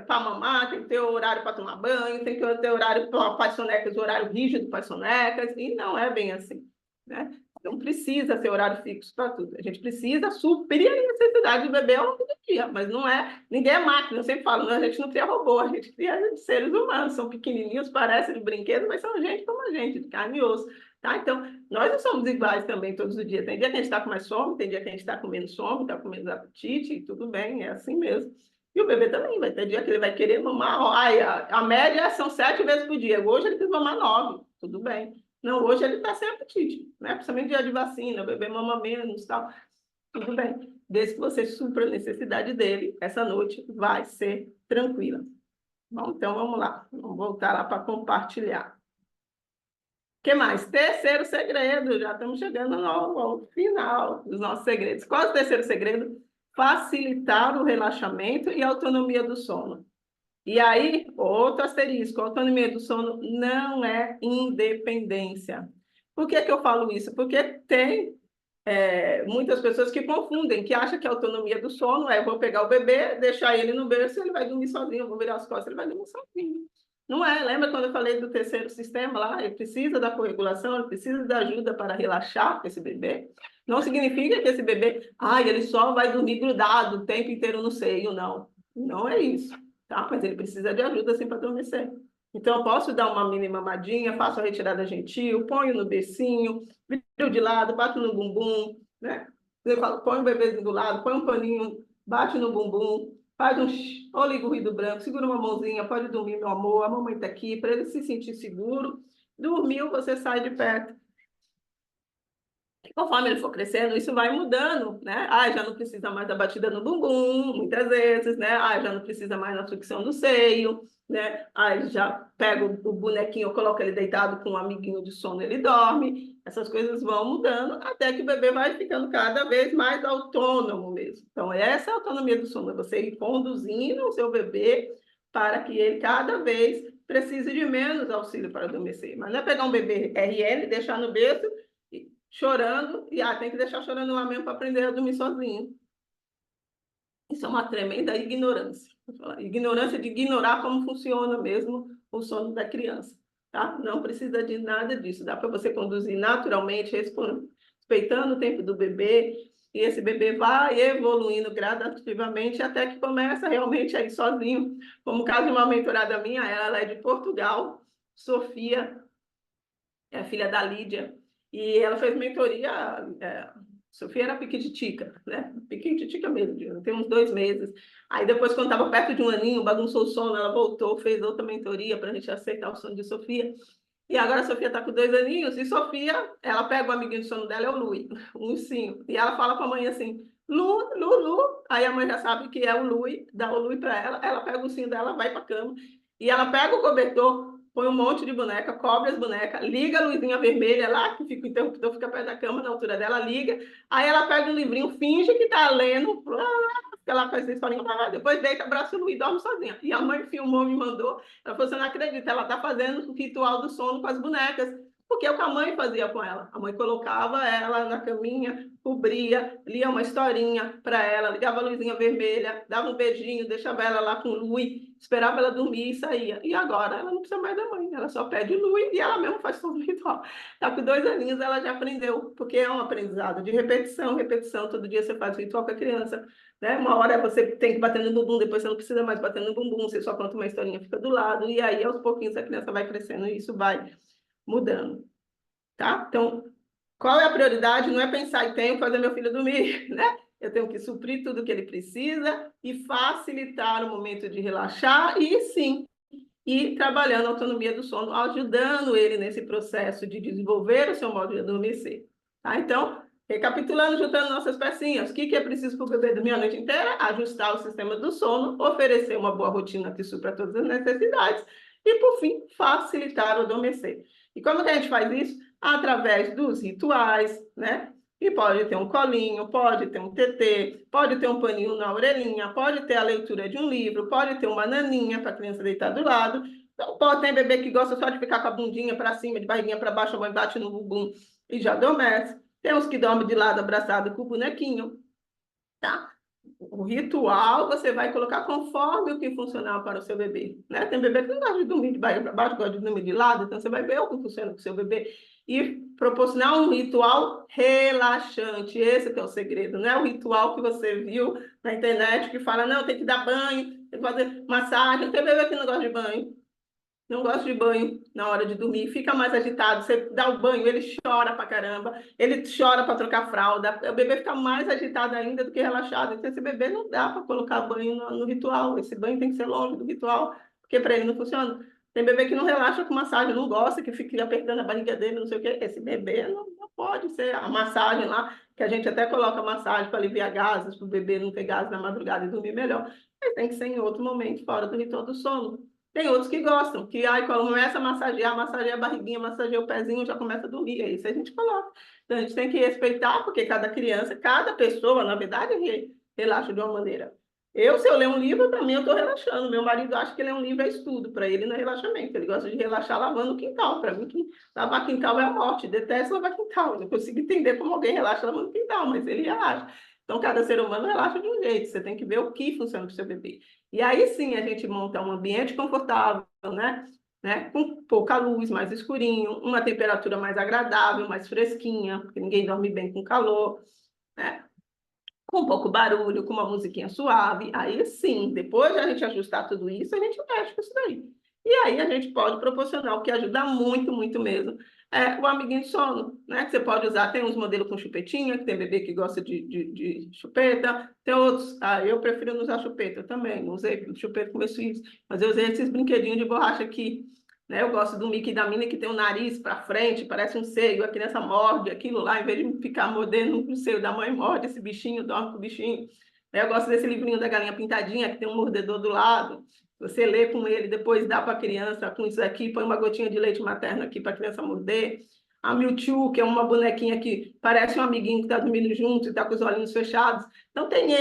S1: para mamar, tem que ter horário para tomar banho, tem que ter horário para as sonecas, horário rígido para as sonecas, e não é bem assim. Né? Não precisa ter horário fixo para tudo. A gente precisa suprir a necessidade do bebê ao longo do dia, mas não é. Ninguém é máquina, eu sempre falo, não, a gente não cria robô, a gente cria seres humanos, são pequenininhos, parecem de brinquedo, mas são gente como a gente, de carne e osso. Tá? Então, nós não somos iguais também todos os dias. Tem dia que a gente está com mais fome, tem dia que a gente está com menos fome, está com menos apetite, e tudo bem, é assim mesmo. E o bebê também, vai ter dia que ele vai querer mamar. Ai, a média são 7 vezes por dia. Hoje ele quis mamar 9, tudo bem. Não, hoje ele está sem apetite, né? Principalmente dia de vacina, o bebê mama menos, tal. Tudo bem. Desde que você supra a necessidade dele, essa noite vai ser tranquila. Bom, então vamos lá. Vamos voltar lá para compartilhar. Que mais? Terceiro segredo, já estamos chegando ao final dos nossos segredos. Qual é o terceiro segredo? Facilitar o relaxamento e a autonomia do sono. E aí, outro asterisco, a autonomia do sono não é independência. Por que que eu falo isso? Porque tem muitas pessoas que confundem, que acham que a autonomia do sono é: eu vou pegar o bebê, deixar ele no berço, ele vai dormir sozinho, eu vou virar as costas, ele vai dormir sozinho. Não é? Lembra quando eu falei do terceiro sistema lá? Ele precisa da corregulação, ele precisa da ajuda para relaxar esse bebê. Não significa que esse bebê, ele só vai dormir grudado o tempo inteiro no seio, não. Não é isso, tá? Mas ele precisa de ajuda assim para adormecer. Então, eu posso dar uma mini mamadinha, faço a retirada gentil, ponho no bercinho, viro de lado, bato no bumbum, né? Eu falo, põe o bebezinho do lado, põe um paninho, bate no bumbum, faz um ou liga o ruído branco, segura uma mãozinha, pode dormir, meu amor, a mamãe está aqui, para ele se sentir seguro. Dormiu, você sai de perto. E conforme ele for crescendo, isso vai mudando, né? Já não precisa mais da batida no bumbum, muitas vezes, né? Já não precisa mais da fricção do seio, né? Já pega o bonequinho, coloca ele deitado com um amiguinho de sono, ele dorme. Essas coisas vão mudando até que o bebê vai ficando cada vez mais autônomo mesmo. Então, essa é a autonomia do sono, é você ir conduzindo o seu bebê para que ele cada vez precise de menos auxílio para adormecer. Mas não é pegar um bebê RN, deixar no berço chorando, e tem que deixar chorando lá mesmo para aprender a dormir sozinho. Isso é uma tremenda ignorância. Ignorância de ignorar como funciona mesmo o sono da criança. Tá? Não precisa de nada disso. Dá para você conduzir naturalmente, respeitando o tempo do bebê, e esse bebê vai evoluindo gradativamente até que começa realmente a ir sozinho. Como o caso de uma mentorada minha, ela é de Portugal, Sofia, é filha da Lídia, e ela fez mentoria. Sofia era piquititica, né? Piquititica mesmo, tem uns 2 meses. Aí depois, quando estava perto de um aninho, bagunçou o sono, ela voltou, fez outra mentoria para a gente aceitar o sono de Sofia. E agora a Sofia está com 2 aninhos, e Sofia, ela pega o amiguinho de sono dela, é o Lui, um ursinho. E ela fala com a mãe assim, Lu, Lu, Lu. Aí a mãe já sabe que é o Lui, dá o Lui para ela pega o ursinho dela, vai para a cama, e ela pega o cobertor, põe um monte de boneca, cobre as bonecas, liga a luzinha vermelha lá, que fica o interruptor, fica perto da cama, na altura dela, liga. Aí ela pega um livrinho, finge que está lendo, ela faz essa historinha, depois deita, abraça o Lui e dorme sozinha. E a mãe filmou, me mandou, ela falou: você não acredita, ela está fazendo o ritual do sono com as bonecas, porque é o que a mãe fazia com ela. A mãe colocava ela na caminha, cobria, lia uma historinha para ela, ligava a luzinha vermelha, dava um beijinho, deixava ela lá com o Lui, esperava ela dormir e saía. E agora ela não precisa mais da mãe, ela só pede o Lui e ela mesma faz todo o ritual. Tá com 2 aninhos, ela já aprendeu, porque é um aprendizado de repetição, repetição. Todo dia você faz o ritual com a criança, né? Uma hora você tem que bater no bumbum, depois você não precisa mais bater no bumbum, você só conta uma historinha, fica do lado, e aí aos pouquinhos a criança vai crescendo e isso vai mudando, tá? Então, qual é a prioridade? Não é pensar em tenho que fazer meu filho dormir, né? Eu tenho que suprir tudo que ele precisa e facilitar o momento de relaxar e, sim, ir trabalhando a autonomia do sono, ajudando ele nesse processo de desenvolver o seu modo de adormecer, tá? Então, recapitulando, juntando nossas pecinhas, o que é preciso para o bebê dormir a noite inteira? Ajustar o sistema do sono, oferecer uma boa rotina que supra todas as necessidades e, por fim, facilitar o adormecer. E como que a gente faz isso? Através dos rituais, né? E pode ter um colinho, pode ter um tetê, pode ter um paninho na orelhinha, pode ter a leitura de um livro, pode ter uma naninha para a criança deitar do lado. Então, pode ter bebê que gosta só de ficar com a bundinha para cima, de barriguinha para baixo, a mãe bate no bumbum e já adormece. Tem uns que dormem de lado abraçado com o bonequinho, tá? O ritual você vai colocar conforme o que funcionar para o seu bebê, né? Tem bebê que não gosta de dormir de barriga para baixo, gosta de dormir de lado, então você vai ver o que funciona com o seu bebê e proporcionar um ritual relaxante. Esse que é o segredo, né? O ritual que você viu na internet que fala, não, tem que dar banho, tem que fazer massagem. Tem bebê que não gosta de banho, não gosta de banho na hora de dormir, fica mais agitado. Você dá o banho, ele chora pra caramba, ele chora para trocar fralda, o bebê fica mais agitado ainda do que relaxado. Então, esse bebê não dá para colocar banho no ritual, esse banho tem que ser longe do ritual, porque para ele não funciona. Tem bebê que não relaxa com massagem, não gosta, que fica apertando a barriga dele, não sei o quê. Esse bebê não pode ser a massagem lá, que a gente até coloca massagem para aliviar gases, para o bebê não ter gases na madrugada e dormir melhor. Mas tem que ser em outro momento, fora do ritual do sono. Tem outros que gostam, que aí começa a massagear a barriguinha, massageia o pezinho, já começa a dormir. É isso a gente coloca. Então a gente tem que respeitar, porque cada criança, cada pessoa, na verdade, relaxa de uma maneira. Se eu ler um livro, para mim eu estou relaxando. Meu marido acha que ler um livro é estudo, para ele não é relaxamento. Ele gosta de relaxar lavando o quintal. Para mim, lavar quintal é a morte. Detesto lavar quintal. Não consigo entender como alguém relaxa lavando quintal, mas ele relaxa. Então, cada ser humano relaxa de um jeito. Você tem que ver o que funciona para o seu bebê. E aí sim a gente monta um ambiente confortável, né? Com pouca luz, mais escurinho, uma temperatura mais agradável, mais fresquinha, porque ninguém dorme bem com calor, né? Com pouco barulho, com uma musiquinha suave. Aí sim, depois de a gente ajustar tudo isso, a gente mexe com isso daí. E aí a gente pode proporcionar o que ajuda muito, muito mesmo, o amiguinho de sono, né? Que você pode usar, tem uns modelos com chupetinha, que tem bebê que gosta de chupeta, tem outros, eu prefiro não usar chupeta, eu também, não usei chupeta com meus filhos, mas eu usei esses brinquedinhos de borracha aqui, né? Eu gosto do Mickey e da Minnie que tem o nariz para frente, parece um seio, a criança morde aquilo lá, em vez de ficar mordendo o seio da mãe, morde esse bichinho, dorme com o bichinho. Eu gosto desse livrinho da galinha pintadinha, que tem um mordedor do lado. Você lê com ele, depois dá para a criança com isso aqui, põe uma gotinha de leite materno aqui para a criança morder. A Mewtwo, que é uma bonequinha que parece um amiguinho que está dormindo junto e está com os olhinhos fechados. Então, tem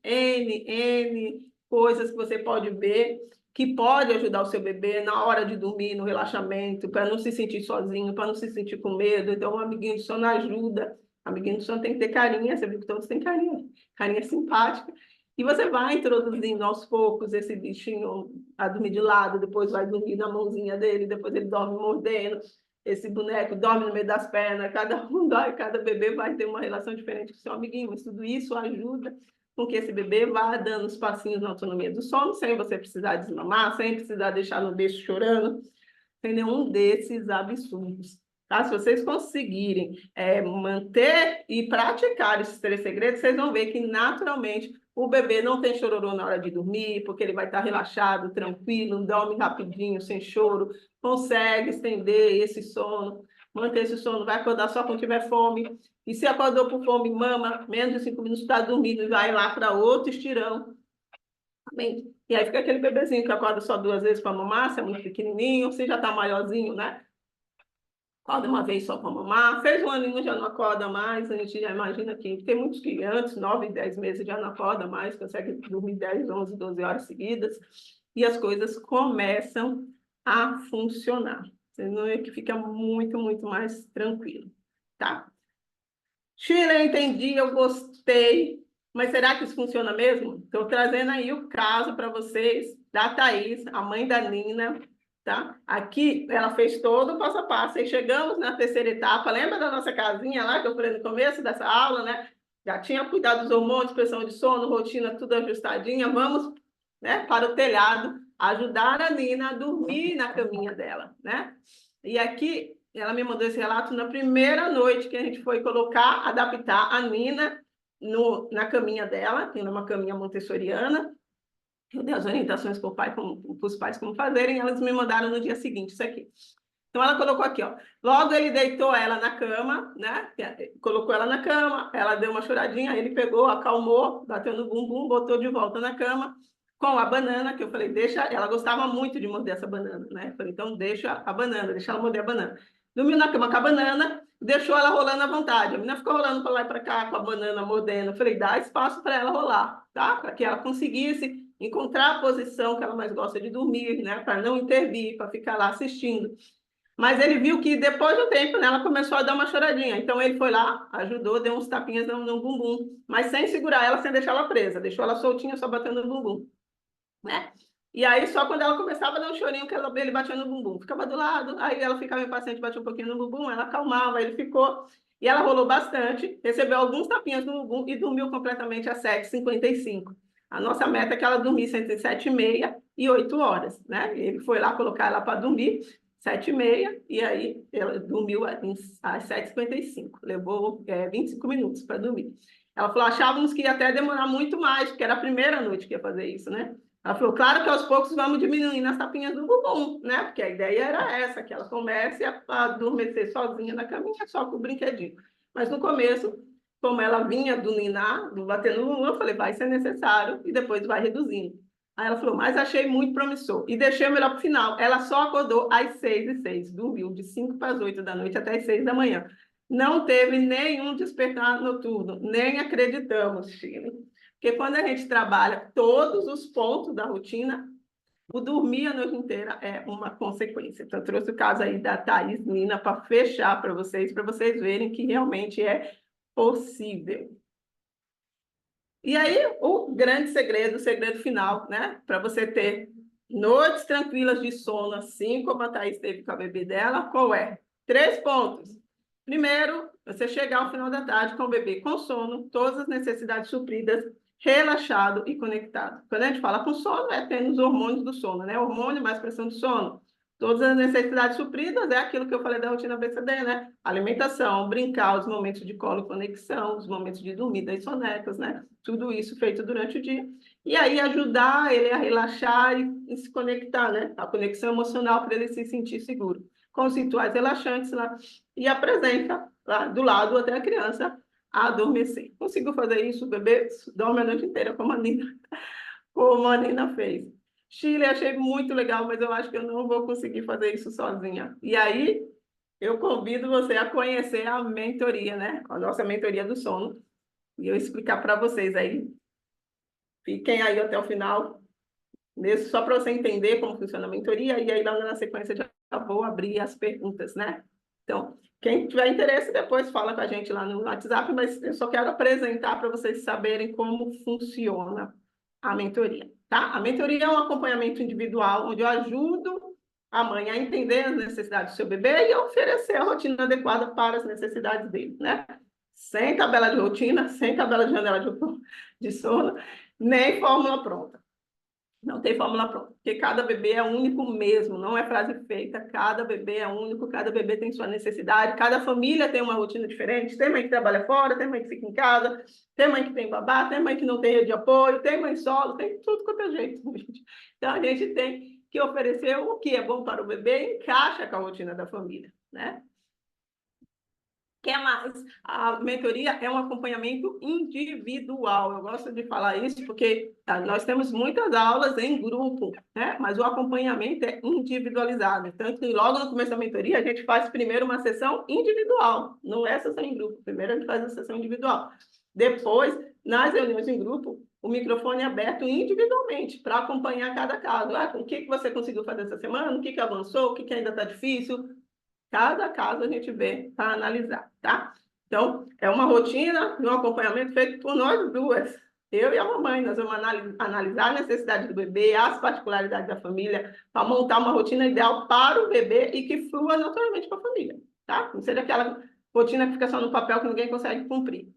S1: N coisas que você pode ver que pode ajudar o seu bebê na hora de dormir, no relaxamento, para não se sentir sozinho, para não se sentir com medo. Então, um amiguinho de sono ajuda. Amiguinho de sono tem que ter carinha, você viu que todos têm carinha, carinha simpática. E você vai introduzindo aos poucos esse bichinho a dormir de lado, depois vai dormir na mãozinha dele, depois ele dorme mordendo. Esse boneco dorme no meio das pernas, cada bebê vai ter uma relação diferente com o seu amiguinho, mas tudo isso ajuda com que esse bebê vá dando os passinhos na autonomia do sono, sem você precisar desmamar, sem precisar deixar no berço chorando, sem nenhum desses absurdos. Tá? Se vocês conseguirem manter e praticar esses 3 segredos, vocês vão ver que, naturalmente, o bebê não tem chororô na hora de dormir, porque ele vai estar relaxado, tranquilo, dorme rapidinho, sem choro, consegue estender esse sono, manter esse sono, vai acordar só quando tiver fome. E se acordou por fome, mama, menos de 5 minutos está dormindo e vai lá para outro estirão. E aí fica aquele bebezinho que acorda só 2 vezes para mamar, se é muito pequenininho, se já está maiorzinho, né? Acorda uma vez só para mamar. Fez 1 aninho, já não acorda mais. A gente já imagina que tem muitos que antes, 9, 10 meses, já não acorda mais, consegue dormir 10, 11, 12 horas seguidas. E as coisas começam a funcionar. Você não é que fica muito, muito mais tranquilo, tá? Sheila, eu entendi, eu gostei, mas será que isso funciona mesmo? Estou trazendo aí o caso para vocês da Thaís, a mãe da Nina, tá? Aqui ela fez todo o passo a passo e chegamos na 3ª etapa. Lembra da nossa casinha lá que eu falei no começo dessa aula, né? Já tinha cuidado dos hormônios, pressão de sono, rotina, tudo ajustadinha. Vamos, né, para o telhado ajudar a Nina a dormir na caminha dela, né? E aqui ela me mandou esse relato na primeira noite que a gente foi colocar, adaptar a Nina na caminha dela, que é uma caminha montessoriana. Eu dei as orientações para os pais como fazerem, elas me mandaram no dia seguinte isso aqui. Então, ela colocou aqui, ó. Logo ele deitou ela na cama, né? Colocou ela na cama, ela deu uma choradinha, ele pegou, acalmou, bateu no bumbum, botou de volta na cama, com a banana, que eu falei, deixa... Ela gostava muito de morder essa banana, né? Eu falei, então deixa a banana, deixa ela morder a banana. Dormiu na cama com a banana, deixou ela rolando à vontade. A menina ficou rolando para lá e para cá com a banana, mordendo. Eu falei, dá espaço para ela rolar, tá? Para que ela conseguisse encontrar a posição que ela mais gosta de dormir, né? Para não intervir, para ficar lá assistindo. Mas ele viu que depois do tempo, né, ela começou a dar uma choradinha. Então ele foi lá, ajudou, deu uns tapinhas no bumbum, mas sem segurar ela, sem deixar ela presa. Deixou ela soltinha, só batendo no bumbum, né? E aí, só quando ela começava a dar um chorinho, que ele batia no bumbum. Ficava do lado, aí ela ficava impaciente, batia um pouquinho no bumbum, ela acalmava, ele ficou. E ela rolou bastante, recebeu alguns tapinhas no bumbum e dormiu completamente às 7h55. A nossa meta é que ela dormisse entre 7h30 e 8 horas, né? Ele foi lá colocar ela para dormir, 7h30, e aí ela dormiu às 7h55. Levou 25 minutos para dormir. Ela falou, achávamos que ia até demorar muito mais, porque era a primeira noite que ia fazer isso, né? Ela falou, claro que aos poucos vamos diminuindo as tapinhas do bumbum, né? Porque a ideia era essa, que ela comece a adormecer sozinha na caminha, só com o brinquedinho. Mas no começo, como ela vinha do ninar, do bater no bumbum, eu falei, vai ser necessário, e depois vai reduzindo. Aí ela falou, mas achei muito promissor. E deixei o melhor para o final. Ela só acordou às 6h06, dormiu de 5 para as 8 da noite até as 6 da manhã. Não teve nenhum despertar noturno, nem acreditamos, Chile. Porque quando a gente trabalha todos os pontos da rotina, o dormir a noite inteira é uma consequência. Então, eu trouxe o caso aí da Thaís Nina para fechar para vocês verem que realmente é possível. E aí, o grande segredo, o segredo final, né? Para você ter noites tranquilas de sono, assim como a Thaís teve com a bebê dela, qual é? 3 pontos. Primeiro, você chegar ao final da tarde com o bebê com sono, todas as necessidades supridas, relaxado e conectado. Quando a gente fala com sono, é tendo os hormônios do sono, né? Hormônio mais pressão de sono. Todas as necessidades supridas é aquilo que eu falei da rotina BCD, né? Alimentação, brincar, os momentos de colo e conexão, os momentos de dormida e sonecas, né? Tudo isso feito durante o dia. E aí ajudar ele a relaxar e se conectar, né? A conexão emocional para ele se sentir seguro. Com os rituais relaxantes lá. E apresenta lá do lado até a criança a adormecer. Conseguiu fazer isso, o bebê dorme a noite inteira, como a Nina fez. Chile, achei muito legal, mas eu acho que eu não vou conseguir fazer isso sozinha. E aí, eu convido você a conhecer a mentoria, né? A nossa mentoria do sono. E eu explicar para vocês aí. Fiquem aí até o final, mesmo só para você entender como funciona a mentoria, e aí lá na sequência já vou abrir as perguntas, né? Então, quem tiver interesse, depois fala com a gente lá no WhatsApp, mas eu só quero apresentar para vocês saberem como funciona a mentoria, tá? A mentoria é um acompanhamento individual, onde eu ajudo a mãe a entender as necessidades do seu bebê e oferecer a rotina adequada para as necessidades dele, né? Sem tabela de rotina, sem tabela de janela de sono, nem fórmula pronta. Não tem fórmula pronta, porque cada bebê é único mesmo, não é frase feita, cada bebê é único, cada bebê tem sua necessidade, cada família tem uma rotina diferente, tem mãe que trabalha fora, tem mãe que fica em casa, tem mãe que tem babá, tem mãe que não tem rede de apoio, tem mãe solo, tem tudo quanto é jeito, gente. Então, a gente tem que oferecer o que é bom para o bebê e encaixa com a rotina da família, né? Que é mais? A mentoria é um acompanhamento individual. Eu gosto de falar isso porque nós temos muitas aulas em grupo, né? Mas o acompanhamento é individualizado. Tanto que logo no começo da mentoria, a gente faz primeiro uma sessão individual, não é sessão em grupo. Primeiro a gente faz a sessão individual. Depois, nas reuniões em grupo, o microfone é aberto individualmente para acompanhar cada caso. O que você conseguiu fazer essa semana? O que avançou? O que ainda está difícil? Cada caso a gente vê para analisar, tá? Então, é uma rotina e um acompanhamento feito por nós duas, eu e a mamãe. Nós vamos analisar a necessidade do bebê, as particularidades da família, para montar uma rotina ideal para o bebê e que flua naturalmente para a família, tá? Não seja aquela rotina que fica só no papel que ninguém consegue cumprir.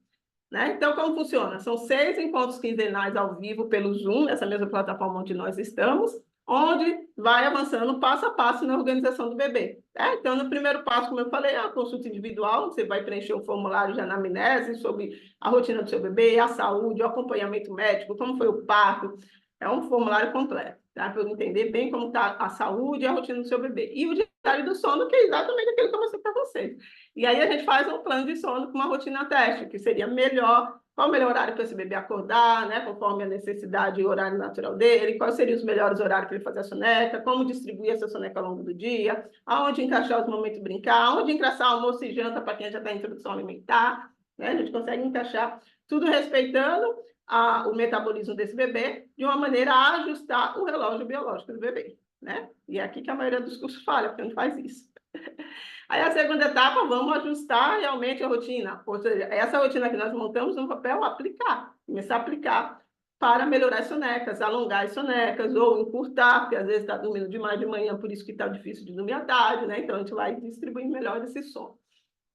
S1: Né? Então, como funciona? São 6 encontros quinzenais ao vivo pelo Zoom, essa mesma plataforma onde nós estamos, onde vai avançando passo a passo na organização do bebê. Né? Então, no primeiro passo, como eu falei, é a consulta individual, você vai preencher um formulário de anamnese sobre a rotina do seu bebê, a saúde, o acompanhamento médico, como foi o parto. É um formulário completo, tá? Para eu entender bem como está a saúde e a rotina do seu bebê. E o diário do sono, que é exatamente aquilo que eu mostrei para vocês. E aí a gente faz um plano de sono com uma rotina teste, que seria melhor, qual o melhor horário para esse bebê acordar, né, conforme a necessidade e o horário natural dele, quais seriam os melhores horários para ele fazer a soneca, como distribuir essa soneca ao longo do dia, aonde encaixar os momentos de brincar, aonde encaixar almoço e janta para quem já está em introdução alimentar, né, a gente consegue encaixar tudo respeitando o metabolismo desse bebê de uma maneira a ajustar o relógio biológico do bebê, né? E é aqui que a maioria dos cursos falha, porque não faz isso. Aí a segunda etapa, vamos ajustar realmente a rotina. Ou seja, essa rotina que nós montamos no papel, aplicar. Começar a aplicar para melhorar as sonecas, alongar as sonecas, ou encurtar, porque às vezes está dormindo demais de manhã, por isso que está difícil de dormir à tarde, né? Então a gente vai distribuir melhor esse sono.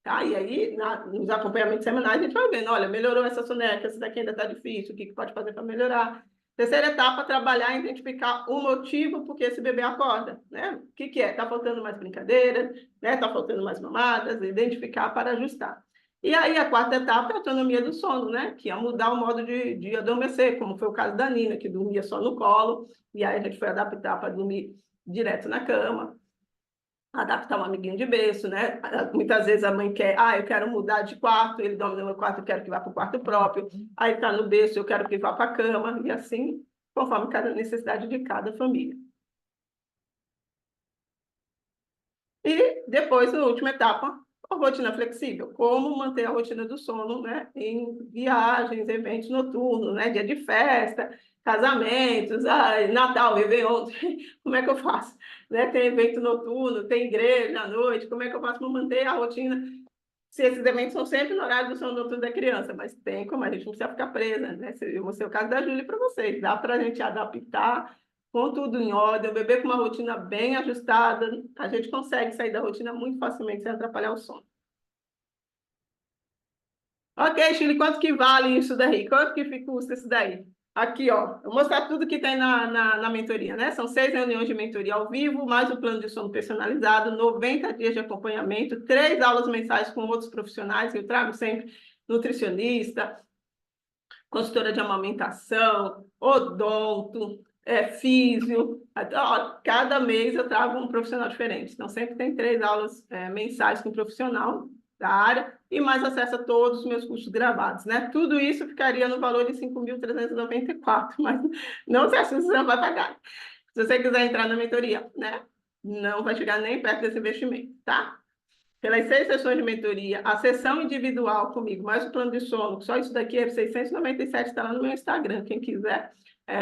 S1: Tá? E aí, nos acompanhamentos semanais, a gente vai vendo, olha, melhorou essa soneca, essa daqui ainda está difícil, o que pode fazer para melhorar? Terceira etapa, trabalhar e identificar o motivo por que esse bebê acorda, né? O que é? Está faltando mais brincadeira, né? Está faltando mais mamadas, identificar para ajustar. E aí, a quarta etapa é a autonomia do sono, né? Que é mudar o modo de adormecer, como foi o caso da Nina, que dormia só no colo, e aí a gente foi adaptar para dormir direto na cama, adaptar um amiguinho de berço, né? Muitas vezes a mãe quer, eu quero mudar de quarto, ele dorme no meu quarto, eu quero que vá para o quarto próprio. Aí está no berço, eu quero que vá para a cama, e assim conforme cada necessidade de cada família. E depois, na última etapa, a rotina flexível. Como manter a rotina do sono, né? Em viagens, eventos noturnos, né? Dia de festa, casamentos, Natal, Réveillon, como é que eu faço? Né? Tem evento noturno, tem igreja à noite, como é que eu faço para manter a rotina? Se esses eventos são sempre no horário do sono noturno da criança, mas tem como a gente não precisa ficar presa, né? Eu vou ser o caso da Júlia para vocês. Dá para a gente adaptar com tudo em ordem, o bebê com uma rotina bem ajustada, a gente consegue sair da rotina muito facilmente sem atrapalhar o sono. Ok, Chile, quanto que vale isso daí? Quanto que custa isso daí? Aqui, ó, eu vou mostrar tudo que tem na mentoria, né? São 6 reuniões de mentoria ao vivo, mais o plano de sono personalizado, 90 dias de acompanhamento, 3 aulas mensais com outros profissionais, eu trago sempre nutricionista, consultora de amamentação, odonto, físio. Ó, cada mês eu trago um profissional diferente. Então, sempre tem 3 aulas mensais com um profissional da área e mais acesso a todos os meus cursos gravados, né? Tudo isso ficaria no valor de 5.394, mas não se assuste, você não vai pagar. Se você quiser entrar na mentoria, né? Não vai chegar nem perto desse investimento, tá? Pelas 6 sessões de mentoria, a sessão individual comigo, mais o plano de sono, só isso daqui é 697, está lá no meu Instagram, quem quiser,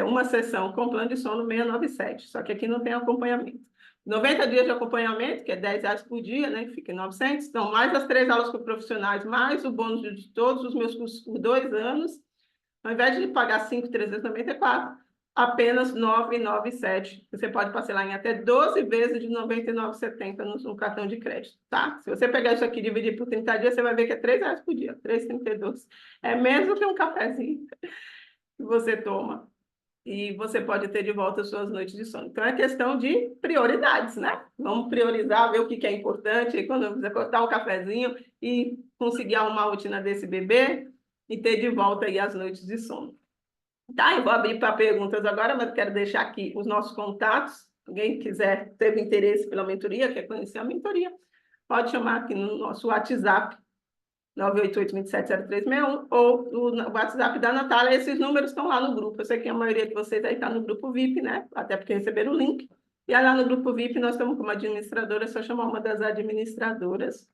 S1: uma sessão com plano de sono 697, só que aqui não tem acompanhamento. 90 dias de acompanhamento, que é R$ 10 por dia, né, que fica em 900, então mais as 3 aulas com profissionais, mais o bônus de todos os meus cursos por 2 anos, ao invés de pagar 5.394, apenas 997. Você pode parcelar em até 12 vezes de 99,70 no cartão de crédito, tá? Se você pegar isso aqui e dividir por 30 dias, você vai ver que é R$ 3 por dia, 3,32. É menos que um cafezinho que você toma. E você pode ter de volta as suas noites de sono. Então, é questão de prioridades, né? Vamos priorizar, ver o que é importante. E quando você cortar um cafezinho e conseguir arrumar a rotina desse bebê e ter de volta aí as noites de sono. Tá, eu vou abrir para perguntas agora, mas quero deixar aqui os nossos contatos. Alguém quiser, teve interesse pela mentoria, quer conhecer a mentoria, pode chamar aqui no nosso WhatsApp, 988-270361, ou no WhatsApp da Natália. Esses números estão lá no grupo. Eu sei que a maioria de vocês aí está no grupo VIP, né? Até porque receberam o link. E aí lá no grupo VIP nós estamos com uma administradora, é só chamar uma das administradoras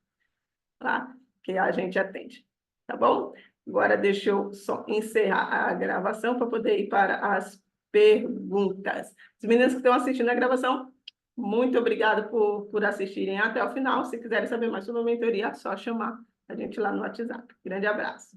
S1: lá, que a gente atende. Tá bom? Agora deixa eu só encerrar a gravação para poder ir para as perguntas. As meninas que estão assistindo a gravação, muito obrigada por assistirem até o final. Se quiserem saber mais sobre a mentoria, é só chamar a gente lá no WhatsApp. Grande abraço.